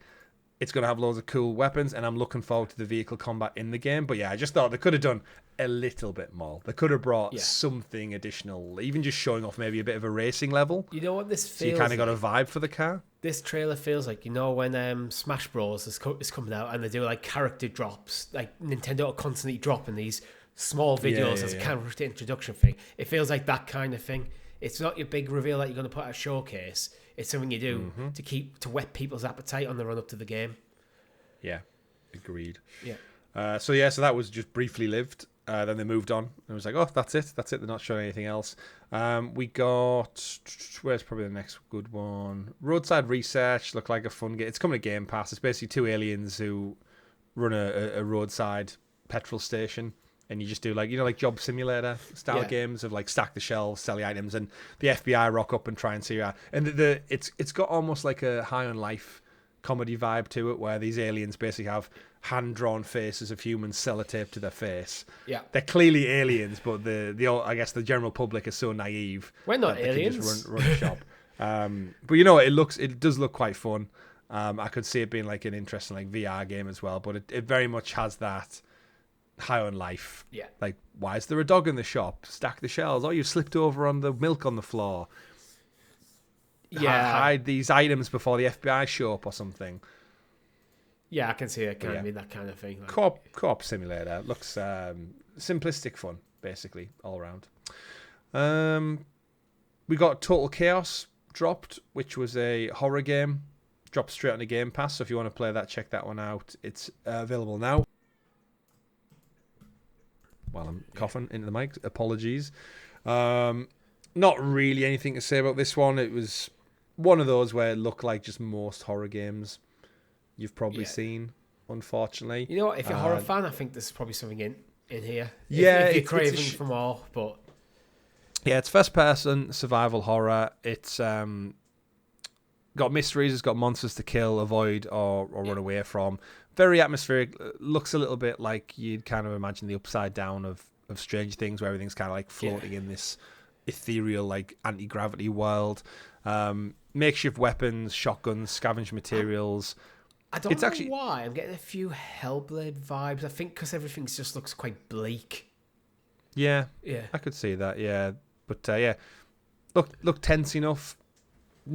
It's going to have loads of cool weapons, and I'm looking forward to the vehicle combat in the game. But yeah, I just thought they could have done a little bit more. They could have brought something additional, even just showing off maybe a bit of a racing level. You know what this feels like? So you kind of got a vibe for the car. This trailer feels like, when Smash Bros. is coming out and they do like character drops, like Nintendo are constantly dropping these small videos as a character introduction thing. It feels like that kind of thing. It's not your big reveal that you're going to put at a showcase. It's something you do to whet people's appetite on the run up to the game. Yeah, agreed. Yeah. So that was just briefly lived. Then they moved on. And it was like, oh, that's it. They're not showing anything else. We got... Where's probably the next good one? Roadside Research. Looked like a fun game. It's coming to Game Pass. It's basically two aliens who run a roadside petrol station. And you just do like job simulator style games of like stack the shelves, sell the items, and the FBI rock up and try and see you out. And it's got almost like a High on Life comedy vibe to it, where these aliens basically have hand-drawn faces of humans sellotaped to their face. Yeah, they're clearly aliens, but I guess the general public is so naive. We're not aliens. Just run a shop. But you know, it does look quite fun. I could see it being like an interesting like VR game as well, but it very much has that High on Life. Yeah. Like, why is there a dog in the shop? Stack the shelves. Oh, you slipped over on the milk on the floor. Yeah. Hide these items before the FBI show up or something. Yeah, I can see it kind of be that kind of thing. Like... Co-op simulator. Looks simplistic fun, basically, all around. We got Total Chaos dropped, which was a horror game. Dropped straight on the Game Pass, so if you want to play that, check that one out. It's available now. While I'm coughing into the mic, apologies. Not really anything to say about this one. It was one of those where it looked like just most horror games you've probably seen, unfortunately. You know what? If you're a horror fan, I think there's probably something in here. Yeah, if you're craving for more, but yeah, it's first-person survival horror. It's got mysteries. It's got monsters to kill, avoid, or run away from. Very atmospheric. Looks a little bit like you'd kind of imagine the Upside Down of Stranger Things, where everything's kind of like floating in this ethereal, like anti-gravity world. Makeshift weapons, shotguns, scavenge materials. I don't know why. I'm getting a few Hellblade vibes. I think because everything just looks quite bleak. Yeah, I could see that. Yeah, but look tense enough.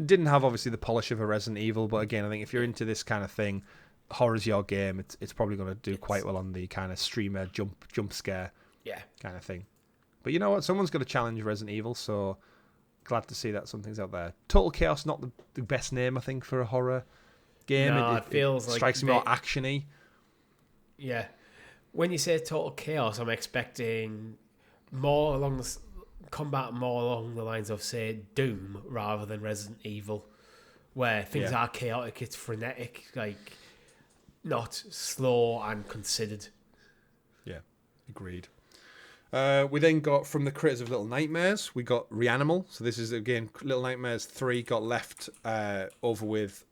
Didn't have obviously the polish of a Resident Evil, but again, I think if you're into this kind of thing, horror's your game. It's probably going to do quite well on the kind of streamer jump scare kind of thing. But you know what? Someone's got to challenge Resident Evil, so glad to see that something's out there. Total Chaos, not the best name, I think, for a horror game. No, it feels like strikes me more actiony. Yeah. When you say Total Chaos, I'm expecting more along the combat, more along the lines of, say, Doom rather than Resident Evil, where things are chaotic, it's frenetic, like not slow and considered. Yeah, agreed. We then got from the creators of Little Nightmares, we got Reanimal. So this is again Little Nightmares 3 got left over with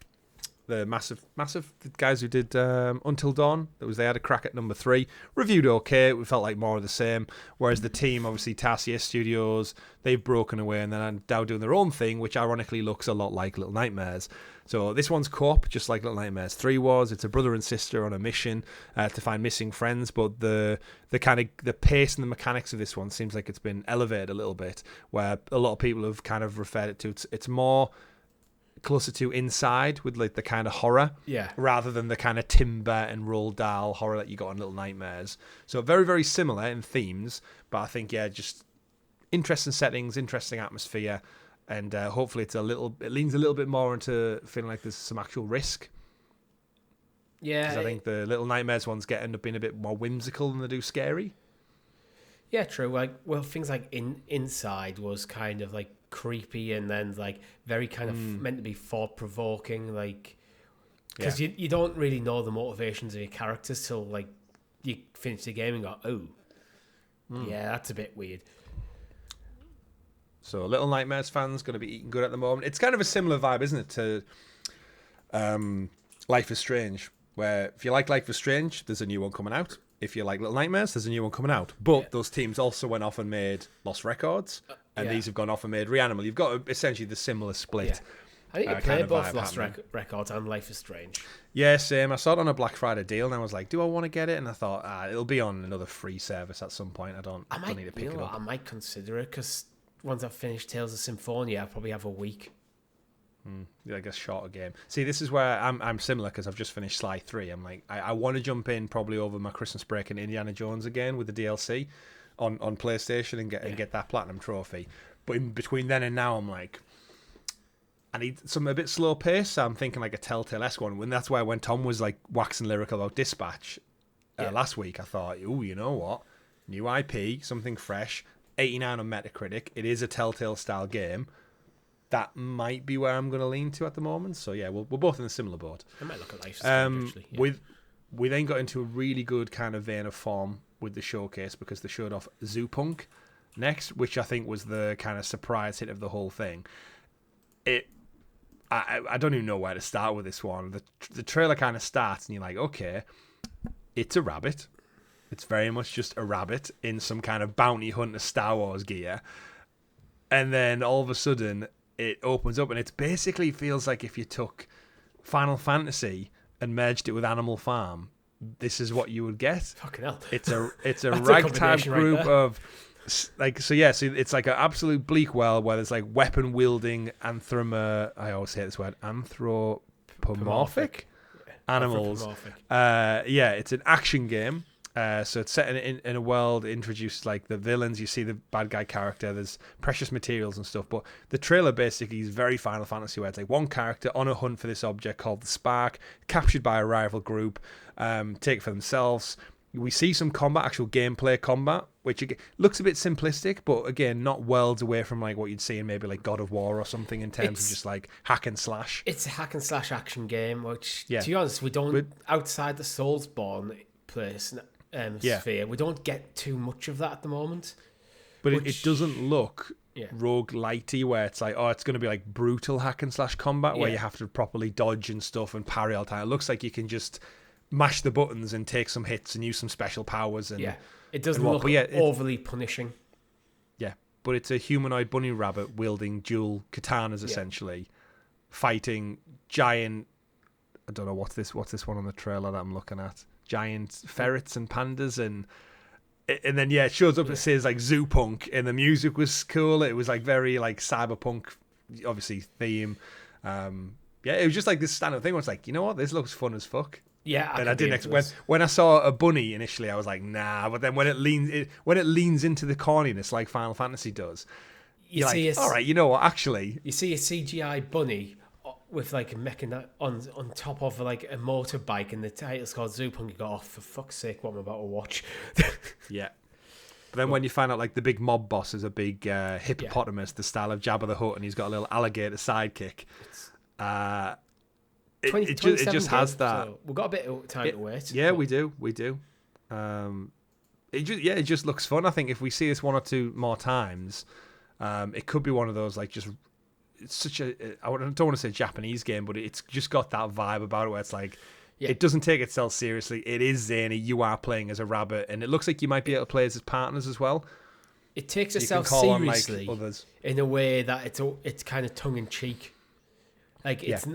the massive the guys who did Until Dawn. They had a crack at number 3. Reviewed okay. We felt like more of the same. Whereas the team, obviously Tarsier Studios, they've broken away and then are now doing their own thing, which ironically looks a lot like Little Nightmares. So this one's co-op, just like Little Nightmares 3 was. It's a brother and sister on a mission to find missing friends, but the kind of the pace and the mechanics of this one seems like it's been elevated a little bit, where a lot of people have kind of referred it to. It's more closer to Inside with like the kind of horror, rather than the kind of timber and Roald Dahl horror that you got on Little Nightmares. So very, very similar in themes, but I think just interesting settings, interesting atmosphere. And hopefully it leans a little bit more into feeling like there's some actual risk. Yeah. Because I think the Little Nightmares ones end up being a bit more whimsical than they do scary. Yeah, true. Things like Inside was kind of like creepy and then like very kind of meant to be thought-provoking, like because you don't really know the motivations of your characters till like you finish the game and go, yeah, that's a bit weird. So Little Nightmares fans going to be eating good at the moment. It's kind of a similar vibe, isn't it, to Life is Strange, where if you like Life is Strange, there's a new one coming out. If you like Little Nightmares, there's a new one coming out. But those teams also went off and made Lost Records, and these have gone off and made Reanimal. You've got essentially the similar split. Yeah. I think you play both Lost Records and Life is Strange. Yeah, same. I saw it on a Black Friday deal, and I was like, do I want to get it? And I thought, it'll be on another free service at some point. I don't need to pick it up. I might consider it, because once I've finished Tales of Symphonia, I'll probably have a week. I guess shorter game. See, this is where I'm similar, because I've just finished Sly 3. I'm like, I want to jump in probably over my Christmas break in Indiana Jones again with the DLC on PlayStation and get that platinum trophy. But in between then and now, I'm like, I need some a bit slow pace. So I'm thinking like a Telltale-esque one. And that's why when Tom was like waxing lyrical about Dispatch last week, I thought, ooh, you know what? new IP, something fresh, 89 on Metacritic. It is a Telltale style game. That might be where I'm going to lean to at the moment. So yeah, we're both in a similar boat. I might look at Life is Strange, actually. Yeah. We then got into a really good kind of vein of form with the showcase because they showed off Zoopunk next, which I think was the kind of surprise hit of the whole thing. I don't even know where to start with this one. The trailer kind of starts and you're like, okay, it's a rabbit. It's very much just a rabbit in some kind of bounty hunter Star Wars gear. And then all of a sudden it opens up and it basically feels like if you took Final Fantasy and merged it with Animal Farm, this is what you would get. Fucking hell. It's a ragtag group of so it's like an absolute bleak world where there's like weapon wielding I always say this word, anthropomorphic animals. It's an action game. So it's set in a world, introduced like the villains, you see the bad guy character, there's precious materials and stuff, but the trailer basically is very Final Fantasy where it's like one character on a hunt for this object called the Spark, captured by a rival group, take it for themselves. We see some combat, actual gameplay combat, which looks a bit simplistic, but again, not worlds away from like what you'd see in maybe like God of War or something in terms of just like hack and slash. It's a hack and slash action game, which, to be honest, we don't, outside the Soulsborne place, sphere, we don't get too much of that at the moment. But it doesn't look roguelite-y where it's like, it's going to be like brutal hack and slash combat where you have to properly dodge and stuff and parry all the time. It looks like you can just mash the buttons and take some hits and use some special powers. And it doesn't look overly punishing. Yeah, but it's a humanoid bunny rabbit wielding dual katanas essentially, fighting giant. I don't know what's this one on the trailer that I'm looking at. Giant ferrets and pandas and then it shows up. It says like Zoopunk and the music was cool. It was like very like cyberpunk, obviously theme. It was just like this standard thing where it's like, you know what, this looks fun as fuck. Yeah, and I didn't when I saw a bunny initially, I was like, nah. But then when it leans into the corniness like Final Fantasy does, you're like, all right, you know what? Actually, you see a CGI bunny with like a mech on top of like a motorbike, and the title's called Zoopunk. You go, for fuck's sake, what am I about to watch? Yeah. But then when you find out like the big mob boss is a big hippopotamus, the style of Jabba the Hutt, and he's got a little alligator sidekick. It just has that. So we've got a bit of time to wait. Yeah, we do. It just looks fun. I think if we see this one or two more times, it could be one of those like just. It's such I don't want to say Japanese game, but it's just got that vibe about it where it's like it doesn't take itself seriously. It is zany. You are playing as a rabbit, and it looks like you might be able to play as partners as well. It takes itself seriously in a way that it's kind of tongue in cheek. Like it's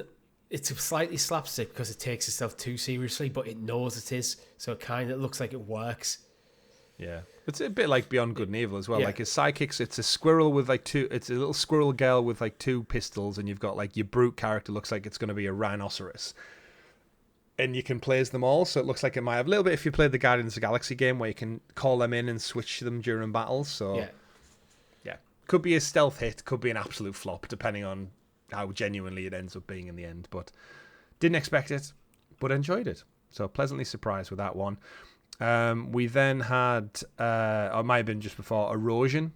slightly slapstick because it takes itself too seriously, but it knows it is, so it kind of looks like it works. Yeah, it's a bit like Beyond Good and Evil as well. Yeah. Like his sidekicks, it's a squirrel with like it's a little squirrel girl with like two pistols, and you've got like your brute character looks like it's going to be a rhinoceros, and you can play as them all. So it looks like it might have a little bit if you played the Guardians of the Galaxy game where you can call them in and switch them during battles. So yeah, could be a stealth hit, could be an absolute flop depending on how genuinely it ends up being in the end. But didn't expect it, but enjoyed it. So pleasantly surprised with that one. We then had, or it might have been just before, Erosion,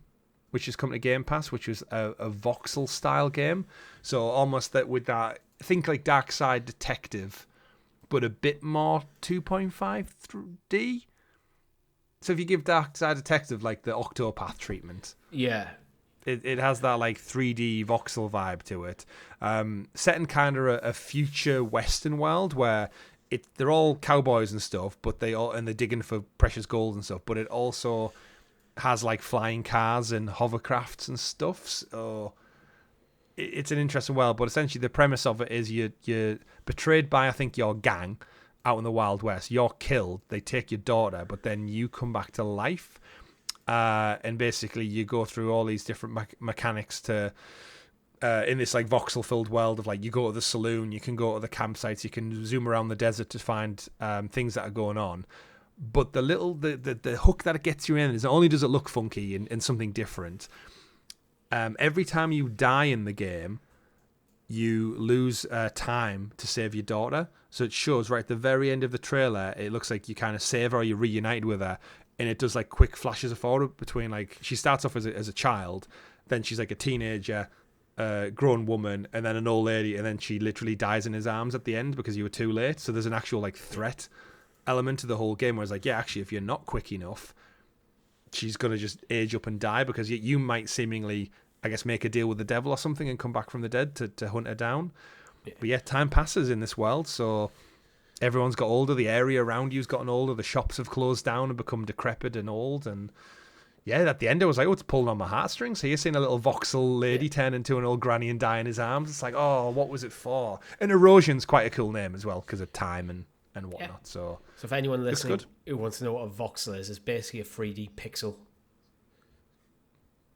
which has come to Game Pass, which was a voxel style game. So almost that with that, think like Dark Side Detective, but a bit more 2.5D. So if you give Dark Side Detective like the Octopath treatment. Yeah. It has that like 3D voxel vibe to it. Set in kind of a future Western world where they're all cowboys and stuff, but they're digging for precious gold and stuff. But it also has like flying cars and hovercrafts and stuff. So it's an interesting world. But essentially, the premise of it is you're betrayed by I think your gang out in the Wild West. You're killed. They take your daughter, but then you come back to life. And basically you go through all these different mechanics to in this like voxel filled world of like you go to the saloon, you can go to the campsites, you can zoom around the desert to find things that are going on. But the hook that it gets you in is not only does it look funky and something different, every time you die in the game you lose time to save your daughter. So it shows right at the very end of the trailer, it looks like you kind of save her or you're reunited with her, and it does like quick flashes of photo between like she starts off as a child, then she's like a teenager, grown woman, and then an old lady, and then she literally dies in his arms at the end because you were too late. So there's an actual like threat element to the whole game where it's like, yeah, actually, if you're not quick enough, she's gonna just age up and die because you might seemingly, I guess, make a deal with the devil or something and come back from the dead to hunt her down. Yeah. But yeah, time passes in this world, so everyone's got older. The area around you's gotten older. The shops have closed down and become decrepit and old. And yeah, at the end, I was like, oh, it's pulling on my heartstrings. So you're seeing a little voxel lady turn into an old granny and die in his arms. It's like, oh, what was it for? And Erosion's quite a cool name as well because of time and whatnot. Yeah. So if anyone listening who wants to know what a voxel is, it's basically a 3D pixel.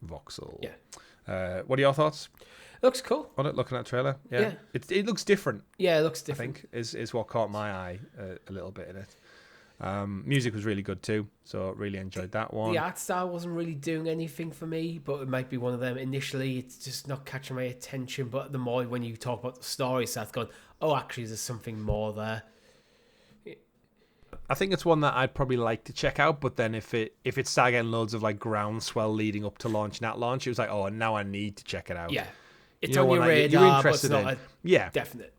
Voxel. Yeah. What are your thoughts? It looks cool. On it, looking at the trailer. Yeah. It looks different. Yeah, it looks different. I think is what caught my eye a little bit in it. Music was really good too, so really enjoyed that one. The art style wasn't really doing anything for me, but it might be one of them. Initially, it's just not catching my attention, but the more when you talk about the story, Seth going, oh, actually, there's something more there. I think it's one that I'd probably like to check out, but then if it started getting loads of like groundswell leading up to launch and at launch, it was like, oh, now I need to check it out. Yeah. It's on your radar, you're interested but it's not definite.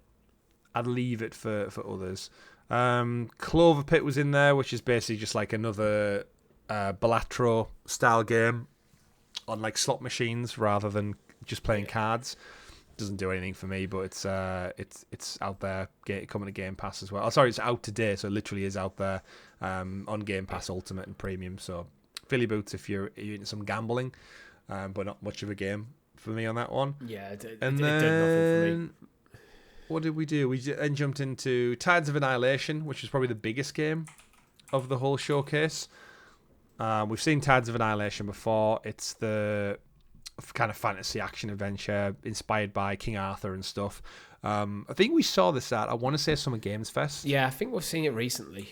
I'd leave it for others. Clover Pit was in there, which is basically just like another Balatro style game on like slot machines rather than just playing cards. Doesn't do anything for me, but it's out there, coming to Game Pass as well. Oh, sorry, it's out today, so it literally is out there on Game Pass Ultimate and Premium. So Philly Boots if you're into some gambling, but not much of a game for me on that one. Yeah, it did nothing for me. What did we do? We then jumped into Tides of Annihilation, which is probably the biggest game of the whole showcase. We've seen Tides of Annihilation before. It's the kind of fantasy action adventure inspired by King Arthur and stuff. I think we saw this at, I want to say, Summer Games Fest. Yeah, I think we've seen it recently.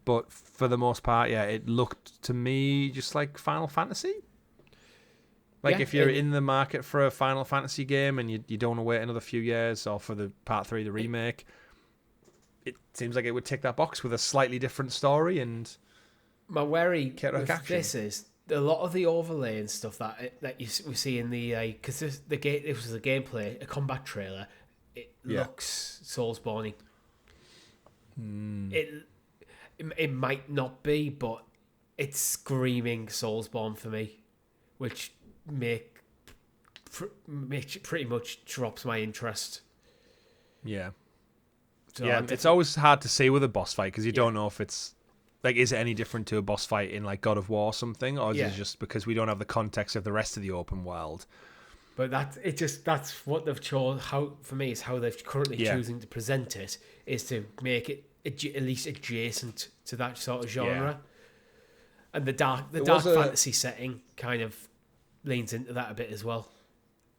But for the most part, yeah, it looked to me just like Final Fantasy. Like, if you're in the market for a Final Fantasy game and you don't want to wait another few years, or for the Part 3, the remake, it seems like it would tick that box with a slightly different story and my worry with this is a lot of the overlay and stuff that we see in the because it was a gameplay, a combat trailer. It looks Soulsborne-y. It might not be, but it's screaming Soulsborne for me, which pretty much drops my interest. Yeah. So it's always hard to say with a boss fight because you don't know if it's like, is it any different to a boss fight in like God of War or something, or is it just because we don't have the context of the rest of the open world? But that's what they've chosen. How for me is how they're currently choosing to present it is to make it at least adjacent to that sort of genre, and the dark fantasy setting kind of leans into that a bit as well.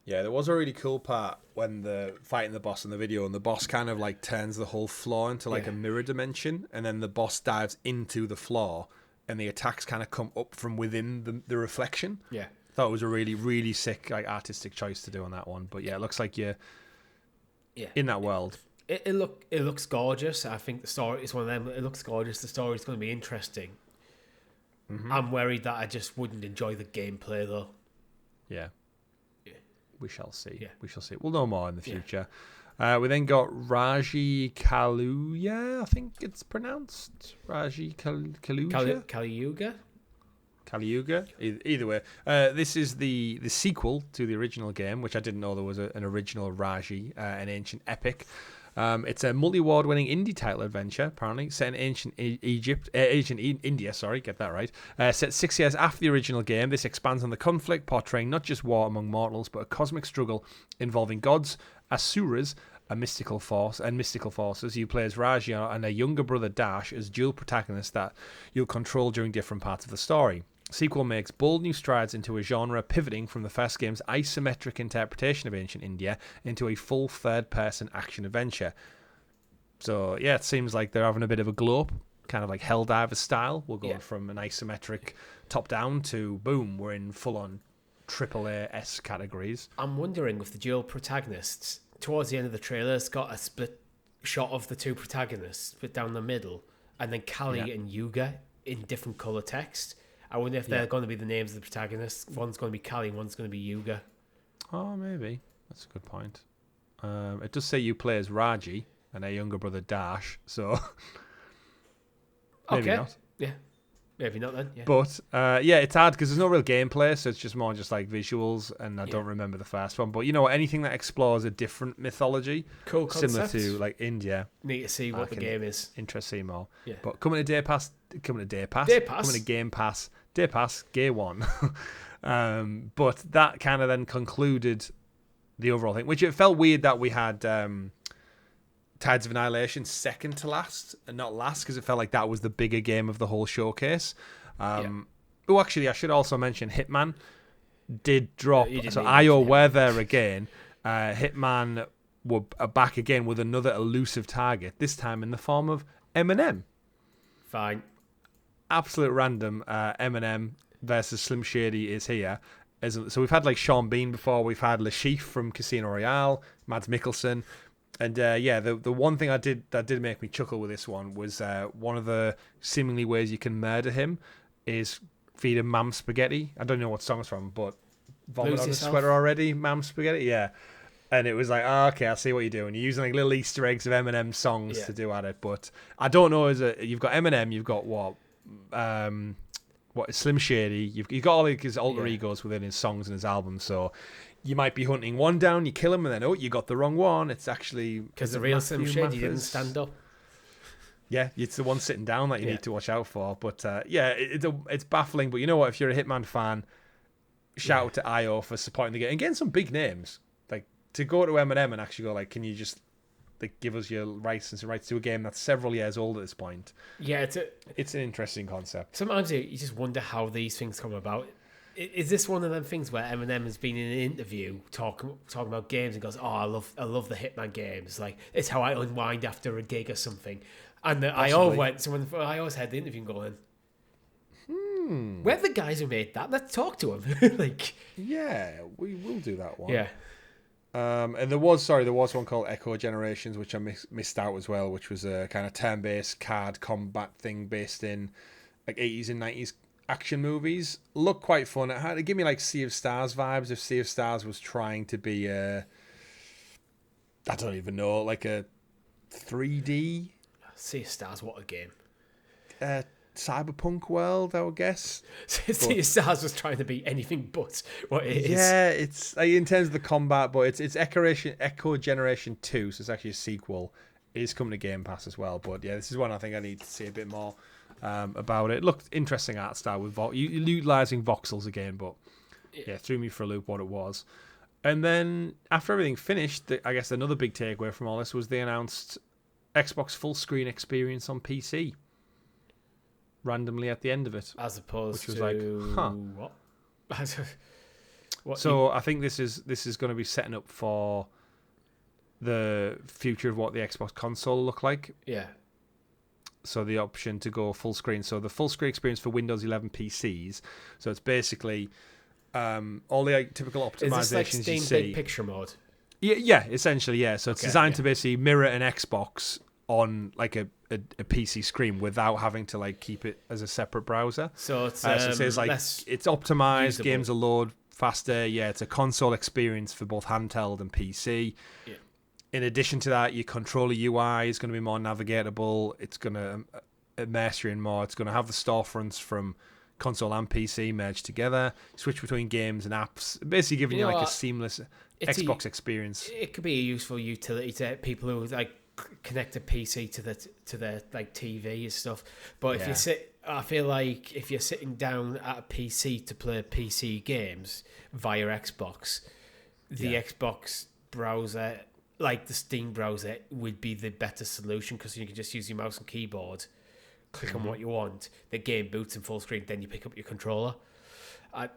Yeah, there was a really cool part when they're fighting the boss in the video, and the boss kind of like turns the whole floor into like a mirror dimension, and then the boss dives into the floor, and the attacks kind of come up from within the reflection. Yeah, thought it was a really, really sick like artistic choice to do on that one. But yeah, it looks like you're in that world. It looks gorgeous. I think the story is one of them. It looks gorgeous. The story is going to be interesting. Mm-hmm. I'm worried that I just wouldn't enjoy the gameplay though. Yeah. We shall see. Yeah. We shall see. We'll know more in the future. We then got Raji Kaluuya, I think it's pronounced. Raji Kaluuya? Kaluuya. Either way. This is the sequel to the original game, which I didn't know there was an original Raji, an ancient epic. It's a multi-award-winning indie title adventure, apparently, set in ancient India, get that right. Set 6 years after the original game, this expands on the conflict, portraying not just war among mortals, but a cosmic struggle involving gods, asuras, mystical forces. You play as Raja and a younger brother Dash as dual protagonists that you'll control during different parts of the story. Sequel makes bold new strides into a genre pivoting from the first game's isometric interpretation of ancient India into a full third-person action adventure. So, yeah, it seems like they're having a bit of a glow up, kind of like Helldivers style. We're going from an isometric top-down to, boom, we're in full-on AAA-esque categories. I'm wondering if the dual protagonists, towards the end of the trailer, it's got a split shot of the two protagonists, split down the middle, and then Kali and Yuga in different color text. I wonder if they're going to be the names of the protagonists. One's going to be Callie, one's going to be Yuga. Oh, maybe. That's a good point. It does say you play as Raji and her younger brother Dash, so maybe not. Yeah. Maybe not then, yeah. But, it's hard because there's no real gameplay, so it's just more just like visuals, and I don't remember the first one. But you know what? Anything that explores a different mythology, cool concept. Similar to like India. Need to see what the game is. Interesting more. Yeah. But coming to Game Pass, coming to Game Pass, Day 1. But that kind of then concluded the overall thing, which it felt weird that we had Tides of Annihilation second to last and not last, because it felt like that was the bigger game of the whole showcase. Oh, actually, I should also mention Hitman did drop. So IO were there again. Hitman were back again with another elusive target, this time in the form of Eminem. Fine. Absolute random. Eminem versus Slim Shady is here. So we've had like Sean Bean before. We've had Le Chiffre from Casino Royale, Mads Mikkelsen. And the one thing that did make me chuckle with this one was one of the seemingly ways you can murder him is feed him mam spaghetti. I don't know what song it's from, but vomit on the sweater already, mam spaghetti, yeah. And it was like, okay, I see what you're doing. You're using like little Easter eggs of Eminem songs to do at it, but I don't know. You've got Eminem, you've got what Slim Shady, you've got all like his alter egos within his songs and his albums, so. You might be hunting one down, you kill him, and then, you got the wrong one. It's actually... Because the real Slim Shady didn't stand up. Yeah, it's the one sitting down that you need to watch out for. But, it's baffling. But you know what? If you're a Hitman fan, shout out to IO for supporting the game. And getting some big names. Like, to go to Eminem and actually go, like, can you just give us your rights to a game that's several years old at this point? Yeah, it's an interesting concept. Sometimes you just wonder how these things come about. Is this one of them things where Eminem has been in an interview talking about games and goes, I love the Hitman games. Like, it's how I unwind after a gig or something. And I always had the interview going, we're the guys who made that. Let's talk to him. Like, yeah, we will do that one. Yeah. And there was one called Echo Generations, which I missed out as well, which was a kind of turn-based card combat thing based in like 80s and 90s action movies. Looked quite fun. It had to give me like Sea of Stars vibes. If Sea of Stars was trying to be I don't even know, like a 3D Sea of Stars. What a game! Cyberpunk world, I would guess. Sea of Stars was trying to be anything but what it is. Yeah, it's like, in terms of the combat, but it's Echo Generation 2, so it's actually a sequel. It is coming to Game Pass as well. But yeah, this is one I think I need to see a bit more about it. Looked interesting art style with utilizing voxels again, but threw me for a loop what it was. And then after everything finished, I guess another big takeaway from all this was they announced Xbox full screen experience on PC randomly at the end of it, as opposed which was to like, what? So I think this is going to be setting up for the future of what the Xbox console will look like. Yeah. So the option to go full screen. So the full screen experience for Windows 11 PCs. So it's basically all the typical optimizations is this like Steam you see. Big Picture mode? Yeah, essentially, yeah. So it's designed to basically mirror an Xbox on like a PC screen without having to like keep it as a separate browser. So it's so it says like it's optimized, usable. Games will load faster. Yeah, it's a console experience for both handheld and PC. Yeah. In addition to that, your controller UI is going to be more navigatable. It's going to immerse you in more. It's going to have the storefronts from console and PC merged together. Switch between games and apps. Basically giving you like a seamless Xbox experience. It could be a useful utility to people who like connect a PC to their like TV and stuff. But I feel like if you're sitting down at a PC to play PC games via Xbox, the Xbox browser, like the Steam browser, would be the better solution because you can just use your mouse and keyboard, click on what you want, the game boots in full screen, then you pick up your controller. I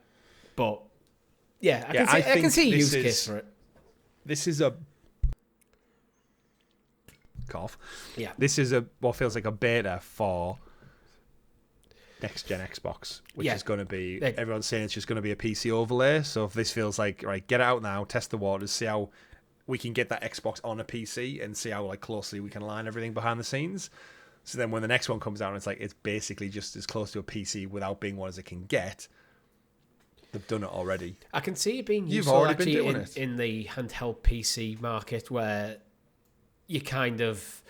can see a use case for it. This is a cough. Yeah. This is what feels like a beta for next gen Xbox, which is going to be, everyone's saying it's just going to be a PC overlay. So if this feels like, right, get it out now, test the waters, see how we can get that Xbox on a PC and see how like closely we can align everything behind the scenes. So then when the next one comes out, and it's basically just as close to a PC without being one as it can get. They've done it already. I can see it being You've useful already been actually doing it. in the handheld PC market, where you kind of,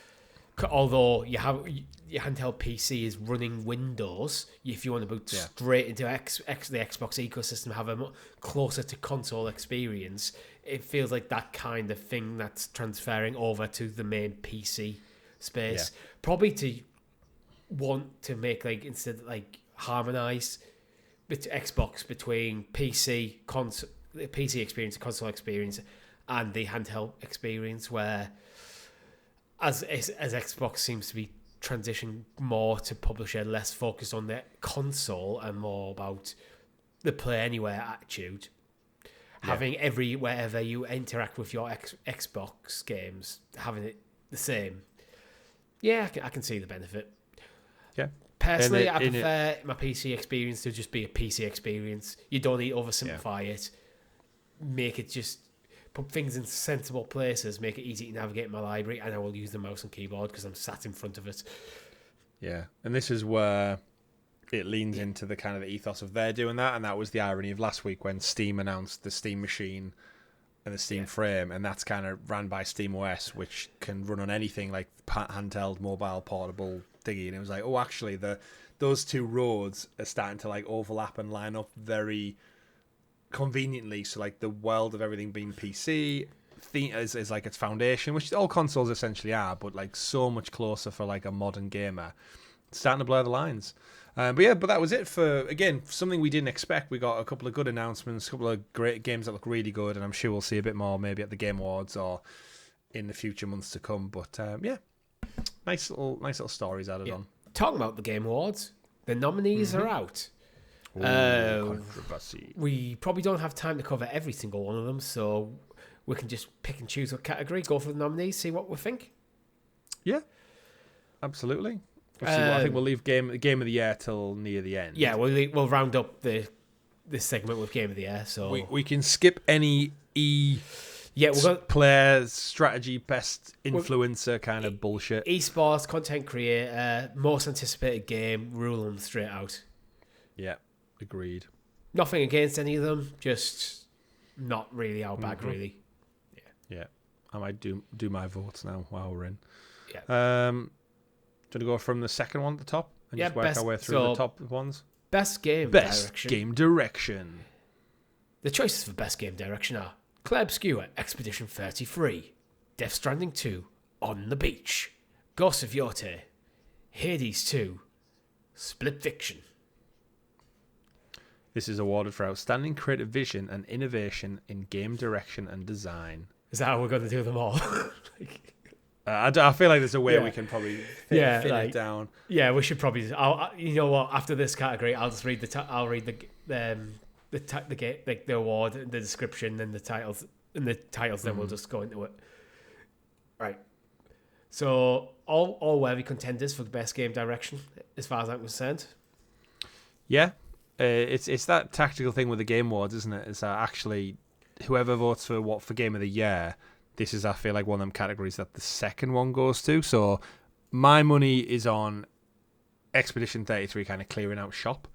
although you have your handheld PC is running Windows, if you want to boot straight into the Xbox ecosystem, have a closer to console experience, it feels like that kind of thing that's transferring over to the main PC space. Yeah. Probably to want to make instead harmonize Xbox between PC experience, console experience, and the handheld experience, where as Xbox seems to be transitioning more to publisher, less focused on the console and more about the play anywhere attitude. Having wherever you interact with your Xbox games, having it the same. Yeah, I can see the benefit. Yeah. Personally, I prefer my PC experience to just be a PC experience. You don't need to oversimplify it. Make it just put things in sensible places, make it easy to navigate in my library, and I will use the mouse and keyboard because I'm sat in front of it. Yeah, and this is where it leans into the kind of the ethos of they're doing that, and that was the irony of last week when Steam announced the Steam Machine and the Steam Frame, and that's kind of ran by SteamOS, which can run on anything like handheld, mobile, portable thingy, and it was like, oh, actually, those two roads are starting to overlap and line up very conveniently. So the world of everything being PC is its foundation, which all consoles essentially are, but so much closer for a modern gamer. It's starting to blur the lines. But that was it for, again, something we didn't expect. We got a couple of good announcements, a couple of great games that look really good, and I'm sure we'll see a bit more maybe at the Game Awards or in the future months to come. But nice little stories added on. Talking about the Game Awards, the nominees are out. Controversy. We probably don't have time to cover every single one of them, so we can just pick and choose what category, go for the nominees, see what we think. Yeah, absolutely. I think we'll leave game of the year till near the end. Yeah, we'll round up this segment with Game of the Year. So we can skip any player strategy, best influencer kind of bullshit. Esports, content creator, most anticipated game, rule them straight out. Yeah, agreed. Nothing against any of them, just not really our bag, really. Yeah. I might do my votes now while we're in. Yeah. Do you want to go from the second one at the top and just work our way through the top ones? Best game direction. The choices for best game direction are Claire Obscure, Expedition 33, Death Stranding 2, On the Beach, Ghost of Yorte, Hades 2, Split Fiction. This is awarded for outstanding creative vision and innovation in game direction and design. Is that how we're going to do them all? I feel like there's a way we can probably fit it down. Yeah, we should probably. You know what? After this category, I'll just read the award, the description, and the titles. Then we'll just go into it. Right. So all worthy contenders for the best game direction, as far as I'm concerned. Yeah, it's that tactical thing with the Game Awards, isn't it? It's actually whoever votes for Game of the Year. This is, I feel like, one of them categories that the second one goes to. So my money is on Expedition 33 kind of clearing out shop.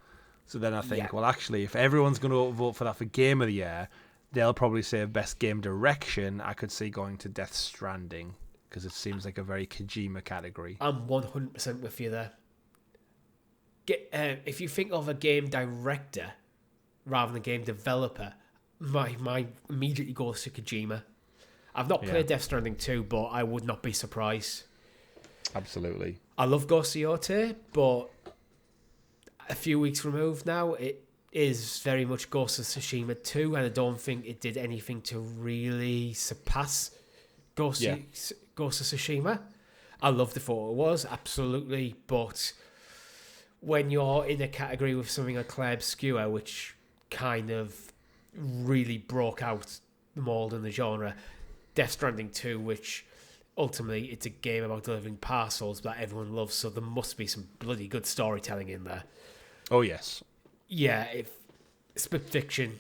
So then I think, well, actually, if everyone's going to vote for that for Game of the Year, they'll probably say best game direction. I could see going to Death Stranding because it seems like a very Kojima category. I'm 100% with you there. If you think of a game director rather than a game developer, my mind immediately goes to Kojima. I've not played Death Stranding 2, but I would not be surprised. Absolutely. I love Ghost of Yorte, but a few weeks removed now, it is very much Ghost of Tsushima 2, and I don't think it did anything to really surpass Ghost of Tsushima. I love the thought it was, absolutely, but when you're in a category with something like Claire Obscure, which kind of really broke out the mold in the genre, Death Stranding 2, which ultimately it's a game about delivering parcels that everyone loves, so there must be some bloody good storytelling in there. Oh, yes. Yeah, if Split Fiction,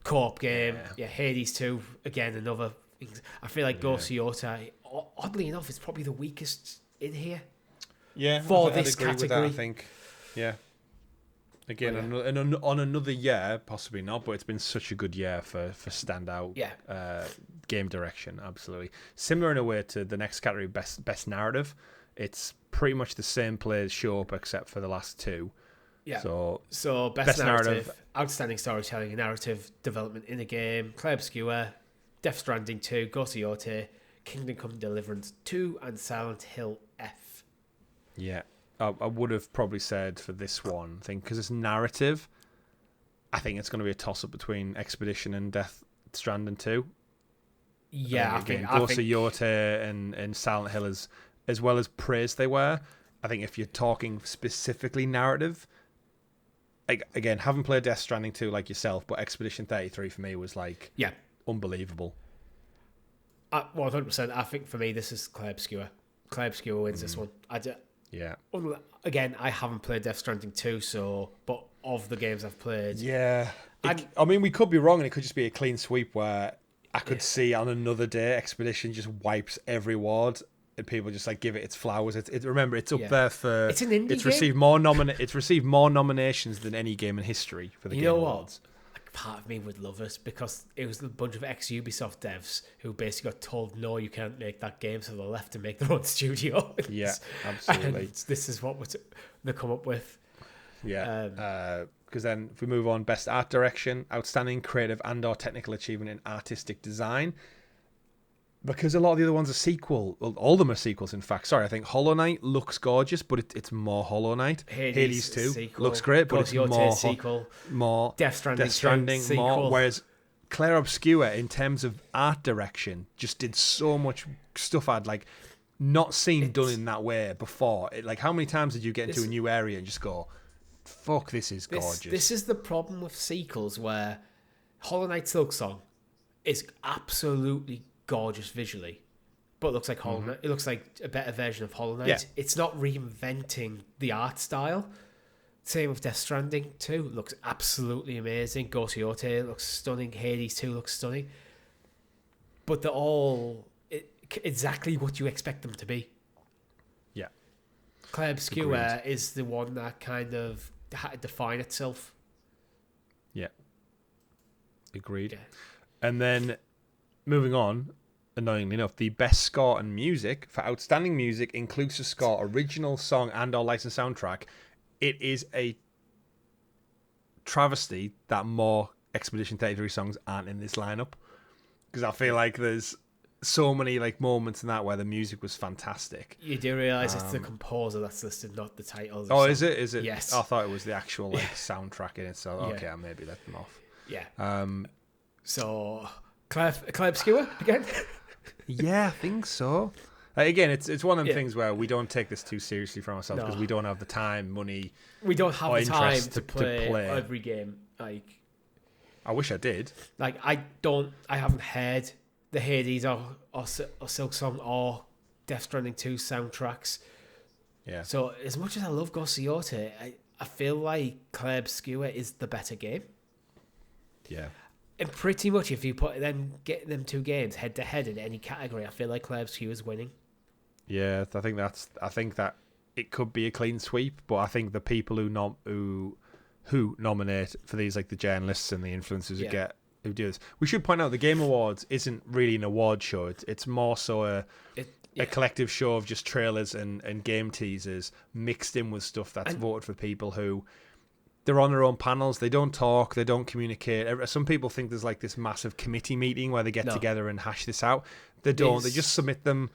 co-op game, Hades 2, again, another. I feel like Ghost of Yorta, oddly enough, is probably the weakest in here. Yeah, for I'd this agree with that, category. I think. Yeah. Again, on another year, possibly not, but it's been such a good year for standout game direction. Absolutely. Similar in a way to the next category, best narrative. It's pretty much the same players show up except for the last two. Yeah. So best narrative, outstanding storytelling and narrative development in a game, Clay Obscure, Death Stranding 2, Ghost of Yotei, Kingdom Come Deliverance 2, and Silent Hill F. Yeah. I would have probably said for this one, because it's narrative, I think it's going to be a toss-up between Expedition and Death Stranding 2. Yeah, I think Ghost of Yotei and Silent Hill, as well as praise they were, I think if you're talking specifically narrative, again, haven't played Death Stranding 2 like yourself, but Expedition 33 for me was unbelievable. 100%. I think for me, this is Clay Obscure. Clay Obscure wins this one. Yeah. Again, I haven't played Death Stranding 2, but of the games I've played... Yeah. I mean, we could be wrong, and it could just be a clean sweep where I could see on another day Expedition just wipes every ward, and people just give it its flowers. Remember, it's up there for... It's an indie game. It's received more nominations than any game in history for the Game Awards. Part of me would love it because it was a bunch of ex-Ubisoft devs who basically got told, no, you can't make that game, so they left to make their own studio. Yeah, absolutely. And this is what they come up with. Yeah, because then if we move on, best art direction, outstanding creative and or technical achievement in artistic design. Because a lot of the other ones are sequel. Well, all of them are sequels, in fact. Sorry, I think Hollow Knight looks gorgeous, but it's more Hollow Knight. Hades 2 sequel. Looks great, but it's more Death Stranding more. Whereas Claire Obscure, in terms of art direction, just did so much stuff I'd not seen done in that way before. How many times did you get into a new area and just go, fuck, this is gorgeous? This is the problem with sequels, where Hollow Knight Silksong is absolutely gorgeous visually, but it looks like Hollow Knight. It looks like a better version of Hollow Knight. It's not reinventing the art style. Same with Death Stranding 2. Looks absolutely amazing. Ghost of Yotei looks stunning. Hades 2 looks stunning. But they're all exactly what you expect them to be. Yeah. Clay Obscure is the one that kind of had to define itself. Yeah. Agreed. Yeah. And then moving on, annoyingly enough, the best score and music for outstanding music, inclusive score, original song and or licensed soundtrack. It is a travesty that more Expedition 33 songs aren't in this lineup, because I feel like there's so many moments in that where the music was fantastic. You do realise it's the composer that's listed, not the title. Oh, is it? Is it? Yes. I thought it was the actual soundtrack in it. So okay, I maybe let them off. Yeah. So Clay Obscure again. Yeah, I think so. Again, it's one of them things where we don't take this too seriously for ourselves because we don't have the time, money. We don't have the time to play every game. I wish I did. I haven't heard the Hades or Silksong or Death Stranding 2 soundtracks. Yeah. So as much as I love Ghost of Yotei, I feel like Clay Obscure is the better game. Yeah. And pretty much, if you get them two games head to head in any category, I feel like Clay Obscure is winning. Yeah, I think that it could be a clean sweep, but I think the people who nominate for these, the journalists and the influencers who do this. We should point out the Game Awards isn't really an award show. It's more so a collective show of just trailers and game teasers mixed in with stuff that's voted for people who. They're on their own panels. They don't talk. They don't communicate. Some people think there's this massive committee meeting where they get together and hash this out. They don't. They just submit them,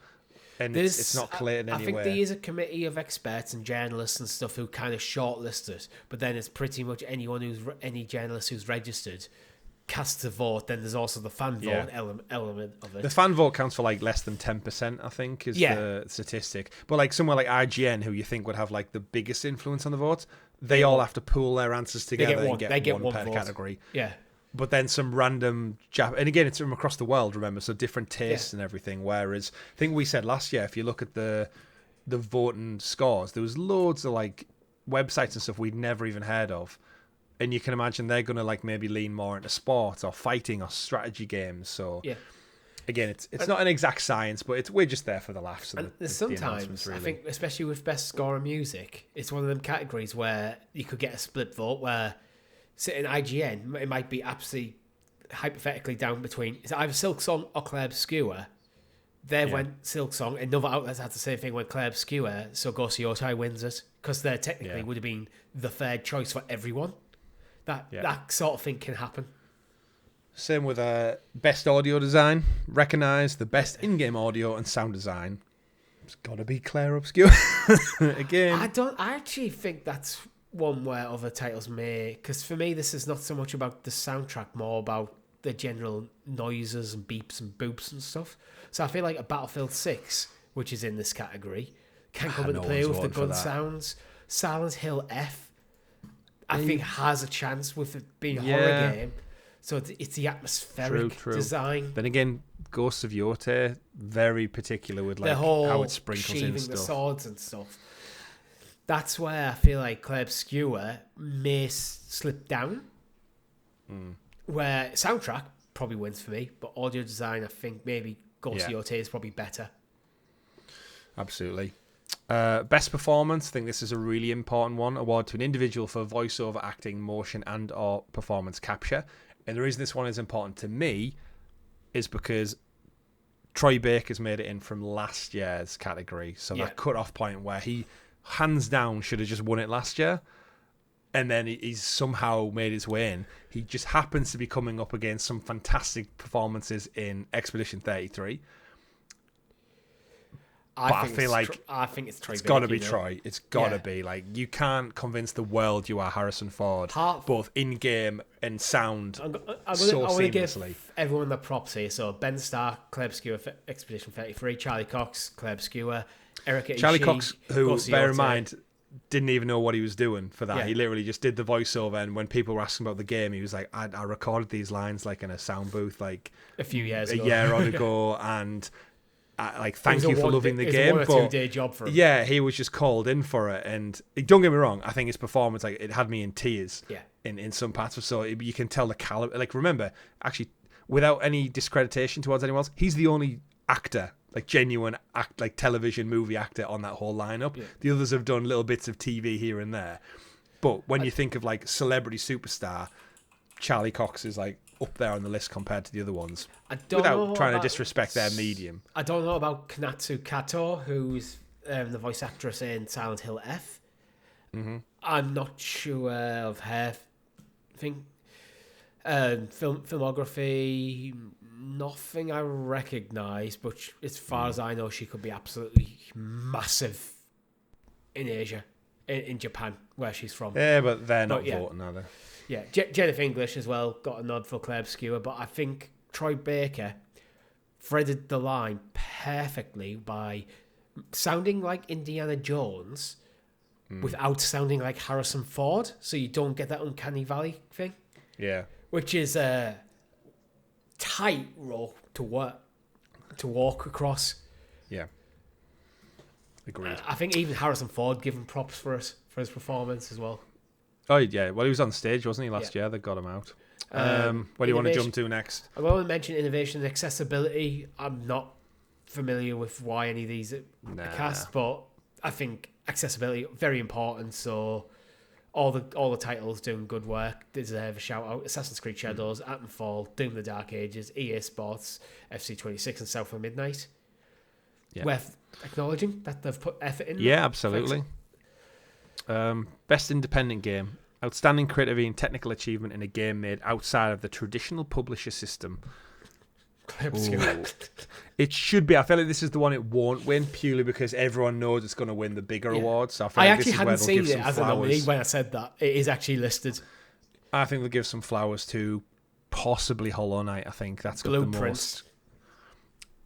and it's not collated anywhere. I think there is a committee of experts and journalists and stuff who kind of shortlist it, but then it's pretty much any journalist who's registered casts a vote. Then there's also the fan vote element of it. The fan vote counts for less than 10%, I think, is the statistic. But somewhere like IGN, who you think would have the biggest influence on the votes, they all have to pool their answers together and get one per category. Yeah. But then some random and again, it's from across the world, remember, so different tastes and everything. Whereas I think we said last year, if you look at the voting scores, there was loads of websites and stuff we'd never even heard of. And you can imagine they're going to maybe lean more into sports or fighting or strategy games. So again, it's not an exact science, but we're just there for the laughs and the sometimes really. I think, especially with best score in music, it's one of them categories where you could get a split vote. Where sitting IGN, it might be absolutely hypothetically down between it's either Silk Song or Claire Obscure. They went Silk Song, and other outlets had the same thing when Claire Obscure, so Ghost of Yotai wins it because they technically would have been the third choice for everyone. That sort of thing can happen. Same with best audio design. Recognise the best in-game audio and sound design. It's got to be Claire Obscure again. I actually think that's one where other titles may, because for me this is not so much about the soundtrack, more about the general noises and beeps and boops and stuff. So I feel like a Battlefield 6, which is in this category, can come into play with the gun sounds. Silent Hill F, I think, has a chance with it being a horror game. So it's the atmospheric design. Then again, Ghosts of Yotai, very particular with like the whole how it sprinkles in stuff. The swords and stuff. That's where I feel like Claire Obscure may slip down. Where soundtrack probably wins for me, but audio design, I think maybe Ghost of Yotai is probably better. Absolutely. Best performance, I think this is a really important one. Award to an individual for voiceover, acting, motion, and or performance capture. And the reason this one is important to me is because Troy Baker's made it in from last year's category. So that cut-off point where he, hands down, should have just won it last year. And then he's somehow made his way in. He just happens to be coming up against some fantastic performances in Expedition 33. I feel like I think it's Troy. It's got to be Troy. It's got to be. Like, you can't convince the world you are Harrison Ford, both in game and sound. I want to give everyone the props here. So Ben Stark, Claire Obscure, Expedition 33, Charlie Cox, Claire Obscure, Erica Charlie Ishii, Cox, who, bear in mind, didn't even know what he was doing for that. He literally just did the voiceover, and when people were asking about the game, he was like, I recorded these lines like in a sound booth like a few years ago. A year ago, and like, thank you for loving the game. It was a 1 or 2 day job for him. Yeah, he was just called in for it, and don't get me wrong, I think his performance, like, it had me in tears. In some parts of, so you can tell the caliber. Like, remember, actually, without any discreditation towards anyone else, he's the only actor, like genuine like television movie actor on that whole lineup. The others have done little bits of TV here and there, but when you think of like celebrity superstar, Charlie Cox is like up there on the list compared to the other ones. Without trying to disrespect their medium. I don't know about Kanatsu Kato, who's the voice actress in Silent Hill F. I'm not sure of her thing. Filmography, nothing I recognise, but as far as I know, she could be absolutely massive in Asia, in Japan, where she's from. Yeah, but they're not voting, are they? Yeah, Jennifer English as well got a nod for Claire Obscure, but I think Troy Baker threaded the line perfectly by sounding like Indiana Jones without sounding like Harrison Ford, so you don't get that uncanny valley thing. Yeah. Which is a tight rope to walk across. Yeah. Agreed. I think even Harrison Ford gave him props for his performance as well. Oh, yeah. Well, he was on stage, wasn't he, last year? They got him out. What do you want to jump to next? I want to mention innovation and accessibility. I'm not familiar with why any of these are cast, but I think accessibility very important. So all the titles doing good work deserve a shout out. Assassin's Creed Shadows, Atomfall, Doom: The Dark Ages, EA Sports, FC26, and South of Midnight. Worth acknowledging that they've put effort in. Yeah, absolutely. Best independent game. Outstanding creativity and technical achievement in a game made outside of the traditional publisher system. It should be. I feel like this is the one it won't win, purely because everyone knows it's going to win the bigger awards. So I actually hadn't seen it as a nominee when I said that. It is actually listed. I think they'll give some flowers to possibly Hollow Knight. I think that's got the most.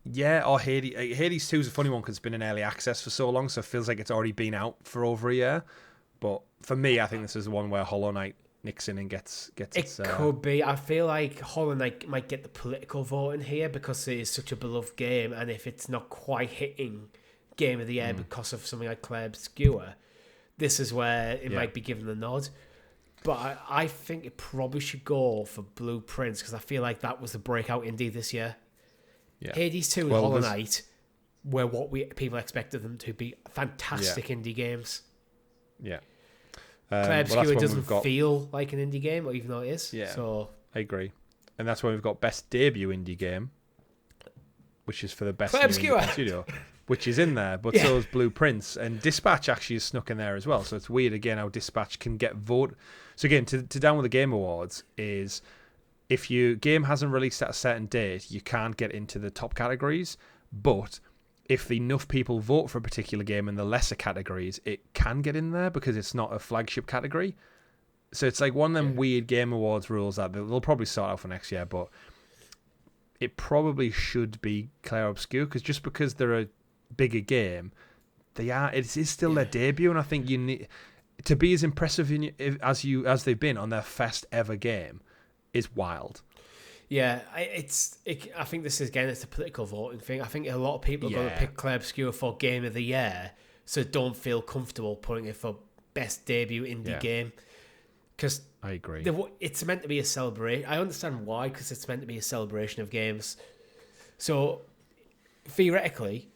Yeah, or Hades. Hades 2 is a funny one because it's been in early access for so long, so it feels like it's already been out for over a year. But for me, I think this is the one where Hollow Knight nicks in and gets it could be. I feel like Hollow Knight might get the political vote in here because it is such a beloved game, and if it's not quite hitting Game of the Year because of something like Claire Obscure, this is where it might be given the nod. But I think it probably should go for Blue Prince because I feel like that was the breakout indie this year. Yeah. Hades 2 and Hollow Knight were what people expected them to be. Fantastic indie games. Yeah. Clay Obscura doesn't feel like an indie game, even though it is. Yeah, so I agree. And that's why we've got Best Debut Indie Game, which is for the best Clay Obscura studio, which is in there, but so is Blueprints. And Dispatch actually is snuck in there as well. So it's weird, again, how Dispatch can get vote. So again, to Down with the Game Awards is if your game hasn't released at a certain date, you can't get into the top categories. But if enough people vote for a particular game in the lesser categories, it can get in there because it's not a flagship category. So it's like one of them weird Game Awards rules that they'll probably sort out for next year, but it probably should be Clay Obscure because they're a bigger game, it is still their debut, and I think you need to be as impressive as they've been on their first ever game is wild. Yeah, I think this is, again, it's a political voting thing. I think a lot of people are going to pick Clay Obscure for Game of the Year, so don't feel comfortable putting it for Best Debut Indie Game. Because I agree. It's meant to be a celebration. I understand why, because it's meant to be a celebration of games. So, theoretically,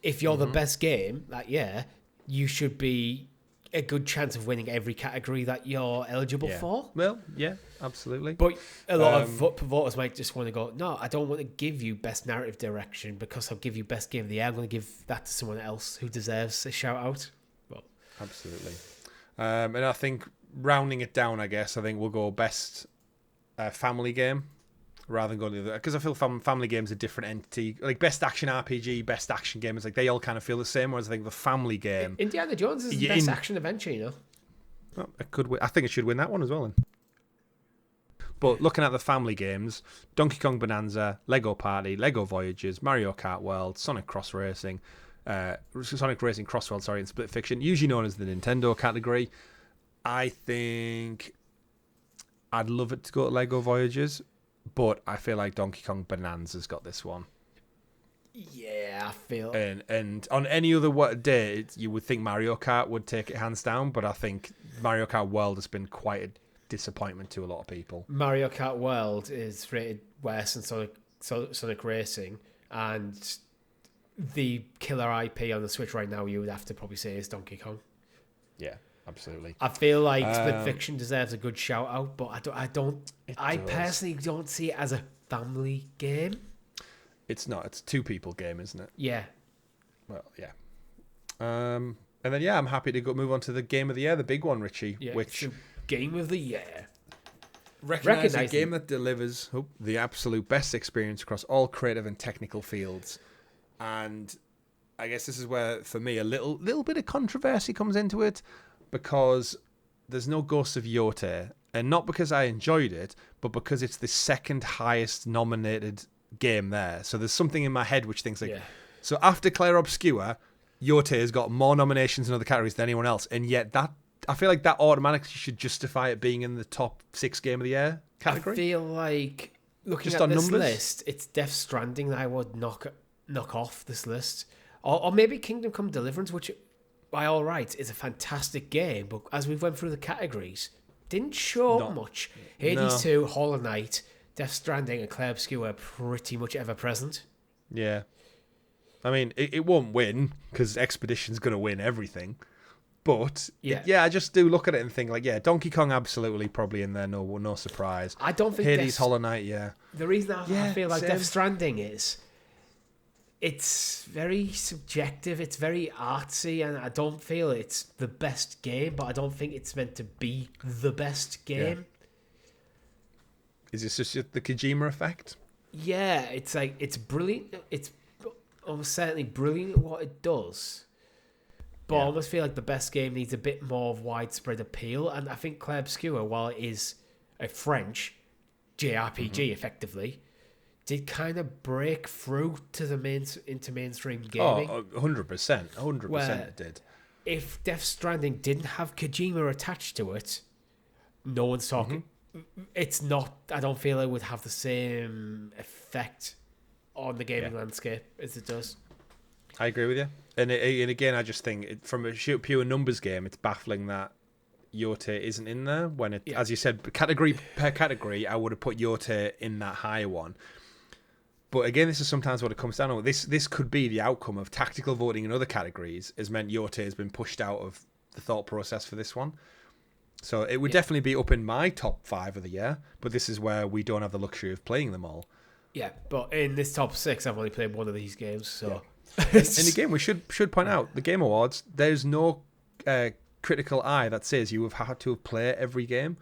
if you're the best game that year, you should be a good chance of winning every category that you're eligible for. Well, yeah, absolutely. But a lot of voters might just want to go, no, I don't want to give you Best Narrative Direction because I'll give you Best Game of the Year. I'm going to give that to someone else who deserves a shout out. Well, absolutely. And I think rounding it down, I think we'll go Best Family Game rather than go to the other, because I feel family games are a different entity. Like Best Action RPG, Best Action Game, it's like they all kind of feel the same, whereas I think the family game... Indiana Jones is the best action adventure, you know? Well, it could win. I think it should win that one as well. Then. But looking at the family games, Donkey Kong Bonanza, Lego Party, Lego Voyages, Mario Kart World, Sonic Racing Cross World, and Split Fiction, usually known as the Nintendo category. I think I'd love it to go to Lego Voyages, but I feel like Donkey Kong Bonanza's got this one. Yeah, I feel... And on any other day, you would think Mario Kart would take it hands down, but I think Mario Kart World has been quite a disappointment to a lot of people. Mario Kart World is rated worse than Sonic Racing, and the killer IP on the Switch right now, you would have to probably say, is Donkey Kong. Yeah. Absolutely. I feel like Split Fiction deserves a good shout out, but I personally don't see it as a family game. It's not. It's a two-people game, isn't it? Yeah. Well, yeah. And then, I'm happy to move on to the Game of the Year, the big one, Richie. Yeah, which Game of the Year. Recognize a game that delivers the absolute best experience across all creative and technical fields. And I guess this is where, for me, a little bit of controversy comes into it, because there's no Ghost of Yotei, and not because I enjoyed it, but because it's the second highest nominated game there. So there's something in my head which thinks like, so after Clair Obscura, Yotei has got more nominations in other categories than anyone else, and yet that I feel like that automatically should justify it being in the top 6 Game of the Year category. I feel like looking just at this numbers? list, it's Death Stranding that I would knock off this list, or maybe Kingdom Come Deliverance, which, by all rights, is a fantastic game, but as we went through the categories, didn't show up much. Hades 2, Hollow Knight, Death Stranding, and Clair Obscura are pretty much ever present. Yeah. I mean, it won't win, because Expedition's going to win everything. But, I just do look at it and think, like, Donkey Kong absolutely probably in there, no surprise. I don't think Hades, Hollow Knight, The reason I feel like Death Stranding is... It's very subjective, it's very artsy, and I don't feel it's the best game, but I don't think it's meant to be the best game. Yeah. Is this just the Kojima effect? Yeah, it's like, it's brilliant. It's almost certainly brilliant at what it does. But I almost feel like the best game needs a bit more of widespread appeal, and I think Clair Obscura, while it is a French JRPG, effectively, did kind of break through to into mainstream gaming. Oh, 100%. 100% it did. If Death Stranding didn't have Kojima attached to it, no one's talking. It's not... I don't feel it would have the same effect on the gaming landscape as it does. I agree with you. And again, I just think, from a pure numbers game, it's baffling that Yotei isn't in there. When it, as you said, category per category, I would have put Yotei in that higher one. But again, this is sometimes what it comes down to. This could be the outcome of tactical voting in other categories, has meant Yote has been pushed out of the thought process for this one. So it would definitely be up in my top 5 of the year, but this is where we don't have the luxury of playing them all. Yeah, but in this top 6, I've only played one of these games, so... Yeah. And again, we should point out, the Game Awards, there's no critical eye that says you have had to play every game.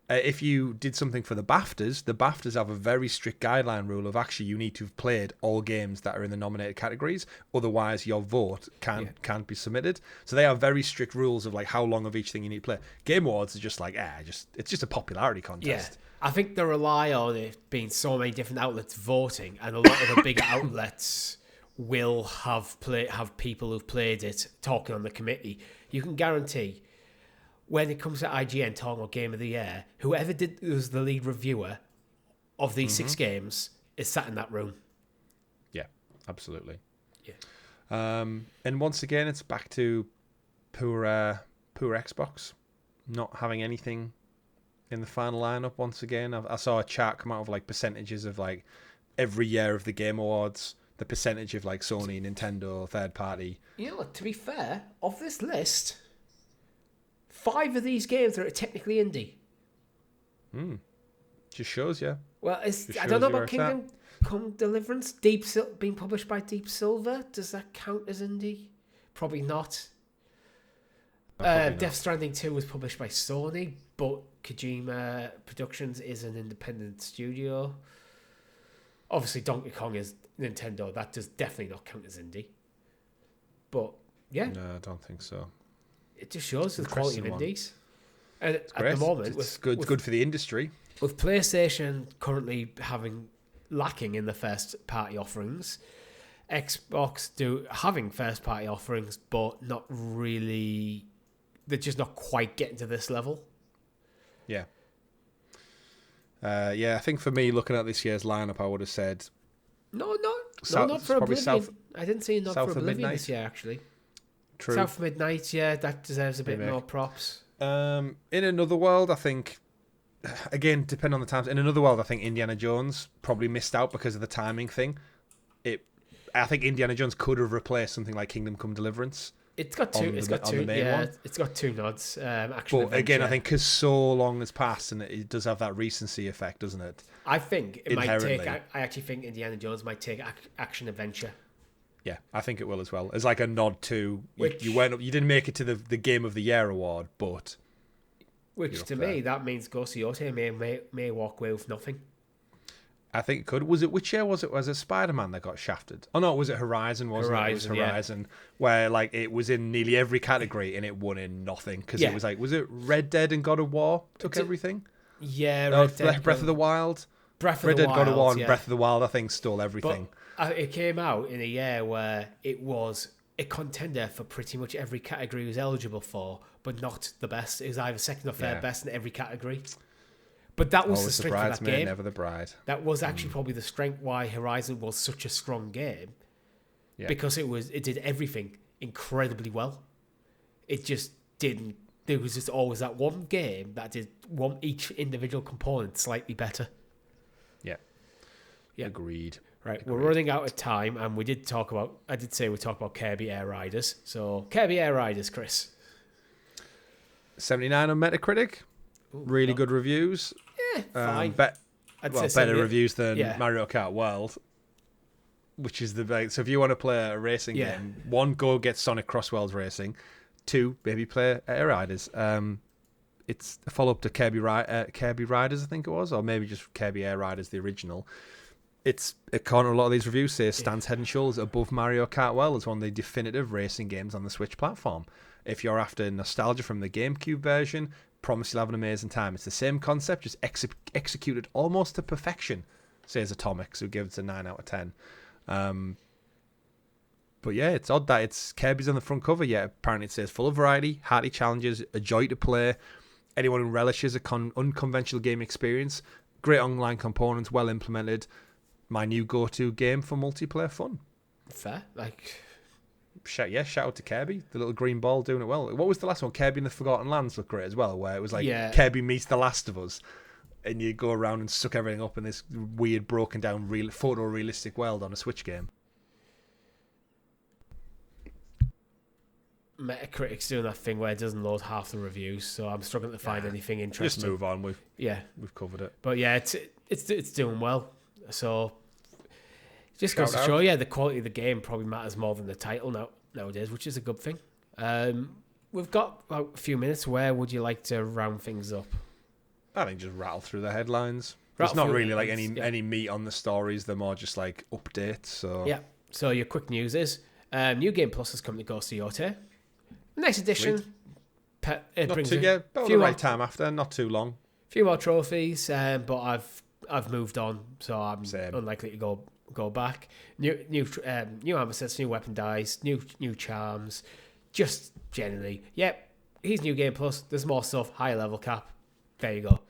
If you did something for the BAFTAs have a very strict guideline rule of actually you need to have played all games that are in the nominated categories, otherwise your vote can't be submitted. So they have very strict rules of like how long of each thing you need to play. Game Awards is just like it's just a popularity contest. Yeah, I think they rely on it being so many different outlets voting, and a lot of the bigger outlets will have people who've played it talking on the committee. You can guarantee, when it comes to IGN talking about Game of the Year, whoever was the lead reviewer of these 6 games is sat in that room. Yeah, absolutely. Yeah. And once again, it's back to poor Xbox not having anything in the final lineup. Once again, I saw a chart come out of like percentages of like every year of the Game Awards, the percentage of like Sony, Nintendo, third party. You know what? To be fair, of this list, 5 of these games are technically indie. Just shows you. Well, I don't know about Kingdom Come Deliverance. Being published by Deep Silver. Does that count as indie? Probably not. Death Stranding 2 was published by Sony, but Kojima Productions is an independent studio. Obviously, Donkey Kong is Nintendo. That does definitely not count as indie. But, yeah. No, I don't think so. It just shows the quality of indies. And at great. the moment, it's good for the industry. With PlayStation currently lacking in the first party offerings, Xbox having first party offerings, but not really. They're just not quite getting to this level. Yeah. I think for me, looking at this year's lineup, I would have said no, not for Oblivion. I didn't see not for Oblivion this year, actually. True. South Midnight, yeah, that deserves a bit more props. In another world, I think, again, depending on the times, in another world, I think Indiana Jones probably missed out because of the timing thing. I think Indiana Jones could have replaced something like Kingdom Come Deliverance. It's got two. It's got two nods. Action but again, I think because so long has passed, and it does have that recency effect, doesn't it? I think it might take. I actually think Indiana Jones might take action adventure. Yeah, I think it will as well. As like a nod to you didn't make it to the Game of the Year award, but which to me that means Ghost of Yote may walk away with nothing. I think it could. Which year was it? Was it Spider-Man that got shafted? Oh no, was it Horizon? Wasn't it? It was Horizon, where like it was in nearly every category and it won in nothing because it was like, was it Red Dead and God of War took everything? Yeah, Breath of the Wild. Red Dead, God of War, and Breath of the Wild, I think, stole everything. But it came out in a year where it was a contender for pretty much every category it was eligible for, but not the best. It was either second or third best in every category. But that was the strength of that game. Never the bride. That was actually probably the strength why Horizon was such a strong game. Yeah. Because it did everything incredibly well. It just didn't. There was just always that one game that did each individual component slightly better. Yeah. Agreed. Right, we're running out of time, and I did say we talk about Kirby Air Riders. So, Kirby Air Riders, Chris. 79 on Metacritic. Really good reviews. Yeah, fine. Better reviews than Mario Kart World, which is the best. So if you want to play a racing game, 1, go get Sonic Cross Worlds Racing. 2, maybe play Air Riders. It's a follow-up to Kirby Riders, I think it was, or maybe just Kirby Air Riders, the original. According to a lot of these reviews, say stands head and shoulders above Mario Kart World as one of the definitive racing games on the Switch platform. If you're after nostalgia from the GameCube version, promise you'll have an amazing time. It's the same concept, just executed almost to perfection, says Atomics, who gives it a 9 out of 10. But yeah, it's odd that it's Kirby's on the front cover. Yeah, apparently it says full of variety, hearty challenges, a joy to play. Anyone who relishes unconventional game experience, great online components, well implemented. My new go-to game for multiplayer fun. Fair, Shout out to Kirby, the little green ball doing it well. What was the last one? Kirby and the Forgotten Lands looked great as well, where it was like Kirby meets The Last of Us. and you go around and suck everything up in this weird, broken down, photorealistic world on a Switch game. Metacritic's doing that thing where it doesn't load half the reviews, so I'm struggling to find anything interesting. Just move on. We've covered it. But yeah, it's doing well. So just goes to show, the quality of the game probably matters more than the title nowadays, which is a good thing. We've got about a few minutes. Where would you like to round things up? I think just rattle through the headlines. There's not really like any meat on the stories. They're more just like updates. So yeah. So your quick news is New Game Plus has come to Ghost of Yotei. Nice addition. It not brings too, yeah, about the right time after. Not too long. A few more trophies, but I've moved on, so I'm unlikely to go back. New armor sets, new weapon dice, new charms. Just generally, he's New Game Plus. There's more stuff. Higher level cap. There you go.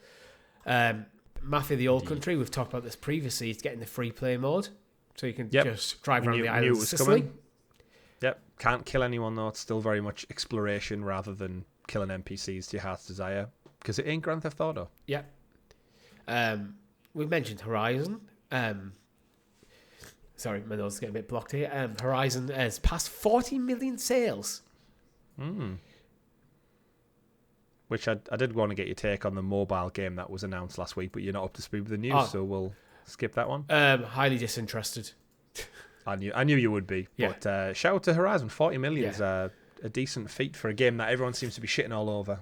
Mafia: The Old Country. We've talked about this previously. It's getting the free play mode, so you can just drive around the island of Sicily. Yep, can't kill anyone though. It's still very much exploration rather than killing NPCs to your heart's desire, because it ain't Grand Theft Auto. Yep. We've mentioned Horizon. Sorry, my nose is getting a bit blocked here. Horizon has passed 40 million sales. Which I did want to get your take on the mobile game that was announced last week, but you're not up to speed with the news, so we'll skip that one. Highly disinterested. I knew you would be. Yeah. But shout out to Horizon. 40 million is a decent feat for a game that everyone seems to be shitting all over.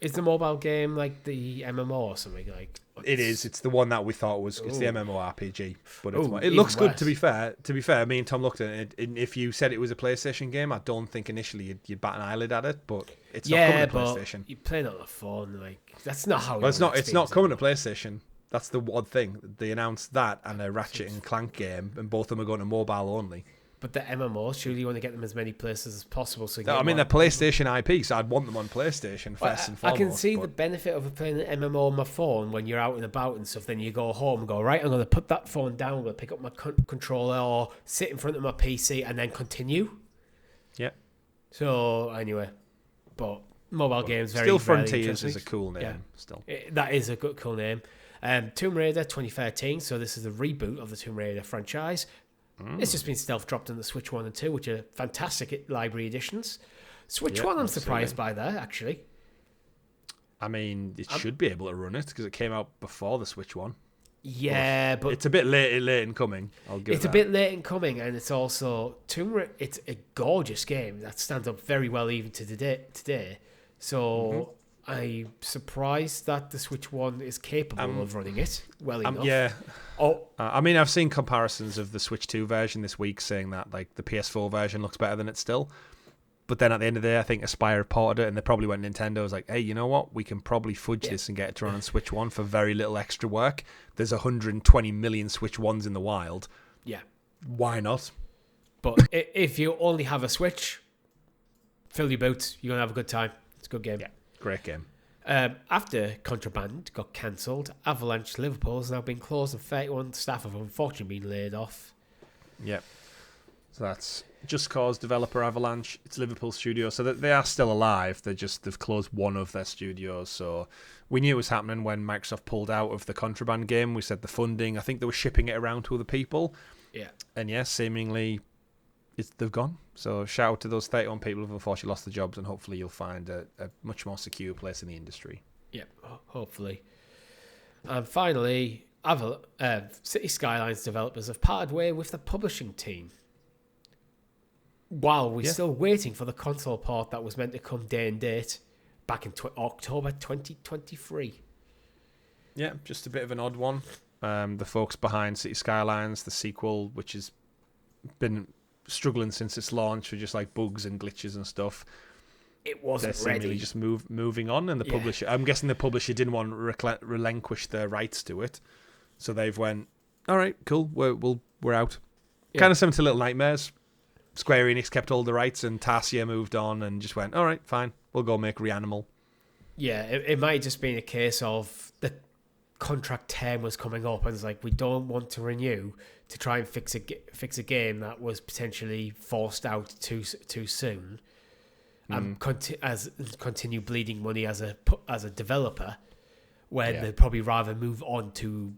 Is the mobile game like the MMO or something? Like it is. It's the one that we thought was. It's the MMORPG, but it looks good. To be fair, me and Tom looked at it. And if you said it was a PlayStation game, I don't think initially you'd bat an eyelid at it. But it's not coming to PlayStation. You play it on the phone. Like that's not how. Well, it's not coming to PlayStation. That's the odd thing. They announced that and a Ratchet and Clank game, and both of them are going to mobile only. But the MMOs, surely you want to get them as many places as possible. So they're PlayStation IP, so I'd want them on PlayStation first and foremost. I can see the benefit of playing an MMO on my phone when you're out and about and stuff. Then you go home and go, right, I'm going to put that phone down, I'm going to pick up my controller or sit in front of my PC and then continue. Yeah. So, anyway. But mobile games, very Still Frontiers is a cool name. Yeah. Still. That is a good, cool name. Tomb Raider 2013, so this is a reboot of the Tomb Raider franchise. It's just been stealth dropped on the Switch 1 and 2, which are fantastic library editions. Switch 1, I'm surprised by that, actually. I mean, it should be able to run it because it came out before the Switch 1. Yeah, but it's a bit late in coming. It's a bit late in coming, and it's also Tomb Raider. It's a gorgeous game that stands up very well even to today. So I'm surprised that the Switch 1 is capable of running it well enough. Yeah. I mean, I've seen comparisons of the Switch 2 version this week saying that like the PS4 version looks better than it still. But then at the end of the day, I think Aspire ported it, and they probably went Nintendo was like, hey, you know what? We can probably fudge this and get it to run on Switch 1 for very little extra work. There's 120 million Switch 1s in the wild. Yeah. Why not? But if you only have a Switch, fill your boots. You're going to have a good time. It's a good game. Yeah, great game. After Contraband got cancelled, Avalanche Liverpool has now been closed and 31 staff have unfortunately been laid off. Yep. So that's Just Cause developer Avalanche. It's Liverpool studio, so that they are still alive. They've closed one of their studios. So we knew it was happening when Microsoft pulled out of the Contraband game. We said the funding. I think they were shipping it around to other people. Yeah. And yes, seemingly they've gone. So shout out to those 31 people who've unfortunately lost their jobs, and hopefully you'll find a much more secure place in the industry. Yeah, hopefully. And finally, City Skylines developers have parted way with the publishing team. While we're still waiting for the console port that was meant to come day and date back in October 2023. Yeah, just a bit of an odd one. The folks behind City Skylines, the sequel, which has been struggling since its launch with just like bugs and glitches and stuff. It wasn't They're seemingly just moving on, and the publisher. I'm guessing the publisher didn't want to relinquish their rights to it, so they've went, all right, cool, we're out. Yeah. Kind of similar to Little Nightmares. Square Enix kept all the rights, and Tarsier moved on and just went, all right, fine, we'll go make Reanimal. Yeah, it might have just been a case of the contract term was coming up, and it's like, we don't want to renew to try and fix a game that was potentially forced out too soon, and continue bleeding money as a developer, when they'd probably rather move on to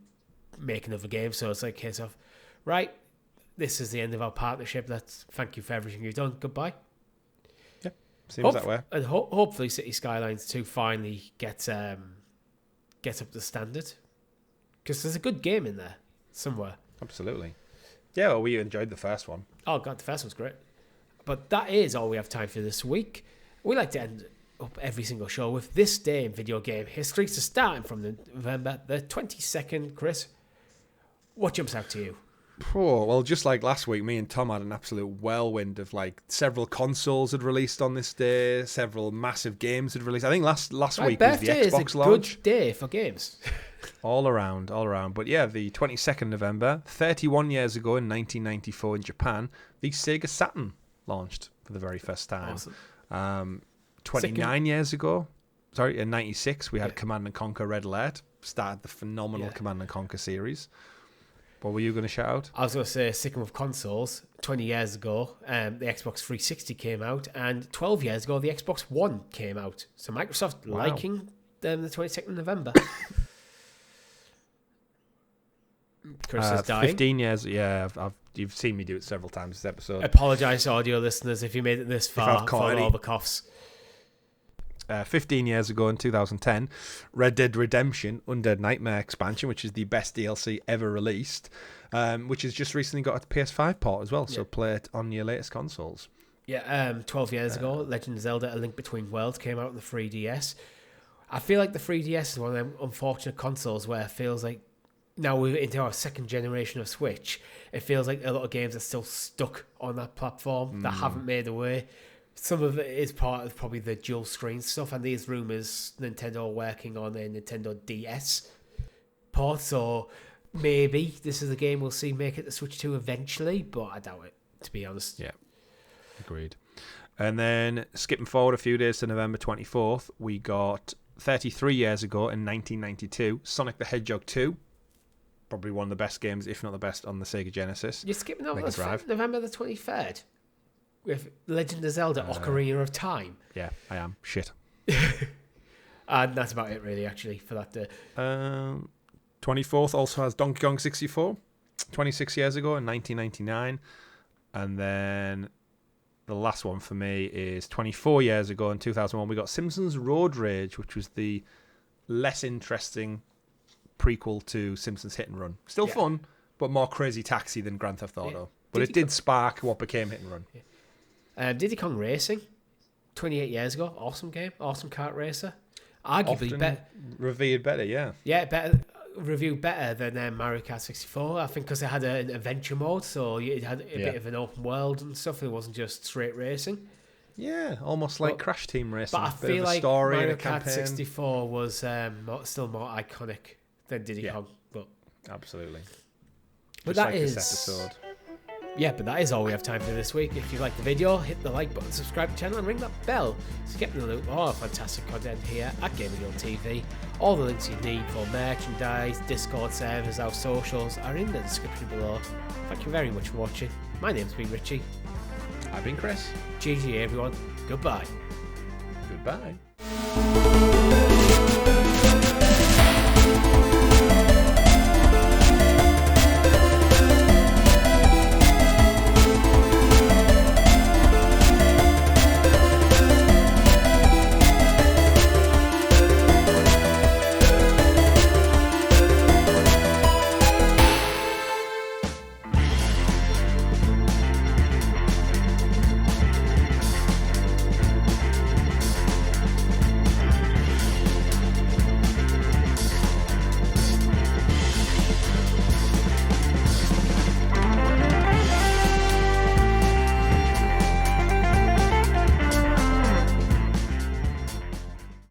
make another game. So it's like a case of, right, this is the end of our partnership. Thank you for everything you've done. Goodbye. Yeah, seems that way. And hopefully City Skylines 2 finally gets up to standard. Because there's a good game in there somewhere. Absolutely. Yeah, well, we enjoyed the first one. Oh, God, the first one's great. But that is all we have time for this week. We like to end up every single show with this day in video game history. So starting from November the 22nd, Chris, what jumps out to you? Oh, well, just like last week, me and Tom had an absolute whirlwind of like several consoles had released on this day, several massive games had released. I think last week was the Xbox launch. Good day for games. All around. But yeah, the 22nd November, 31 years ago in 1994 in Japan, the Sega Saturn launched for the very first time. Awesome. 29 years ago, in 96, we had Command & Conquer Red Alert, started the phenomenal Command & Conquer series. What were you going to shout out? I was going to say, sticking with consoles, 20 years ago, the Xbox 360 came out, and 12 years ago, the Xbox One came out. So Microsoft liking the 22nd November. Chris is dying. 15 years, you've seen me do it several times this episode. Apologise to audio listeners if you made it this far for all the coughs. 15 years ago in 2010, Red Dead Redemption Undead Nightmare expansion, which is the best DLC ever released, which has just recently got a PS5 port as well, so play it on your latest consoles. 12 years ago, Legend of Zelda: A Link Between Worlds came out on the 3DS. I feel like the 3DS is one of them unfortunate consoles where it feels like now we're into our second generation of Switch, it feels like a lot of games are still stuck on that platform that haven't made their way. Some of it is part of probably the dual screen stuff, and these rumours Nintendo are working on a Nintendo DS port, so maybe this is a game we'll see make it to Switch 2 eventually, but I doubt it, to be honest. Yeah, agreed. And then skipping forward a few days to November 24th, we got 33 years ago in 1992, Sonic the Hedgehog 2. Probably one of the best games, if not the best, on the Sega Genesis. You're skipping over November the 23rd with Legend of Zelda: Ocarina of Time. Yeah, I am. Shit. And that's about it, really, actually, for that day. 24th also has Donkey Kong 64, 26 years ago in 1999. And then the last one for me is 24 years ago in 2001. We got Simpsons Road Rage, which was the less interesting prequel to Simpsons Hit and Run. Still fun, but more Crazy Taxi than Grand Theft Auto. But it did spark what became Hit and Run. Diddy Kong Racing, 28 years ago. Awesome game. Awesome kart racer. Arguably better. Revered better, yeah. Yeah, reviewed better than Mario Kart 64. I think because it had an adventure mode, so it had a bit of an open world and stuff. It wasn't just straight racing. Yeah, almost like Crash Team Racing. But I feel like Mario Kart 64 was still more iconic than Diddy Kong. But absolutely. But just that like is this episode. Yeah, but that is all we have time for this week. If you like the video, hit the like button, subscribe to the channel, and ring that bell to get in the loop of all fantastic content here at GamerGuildTV. All the links you need for merchandise, Discord servers, our socials are in the description below. Thank you very much for watching. My name's been Richie. I've been Chris. GG everyone. Goodbye. Goodbye.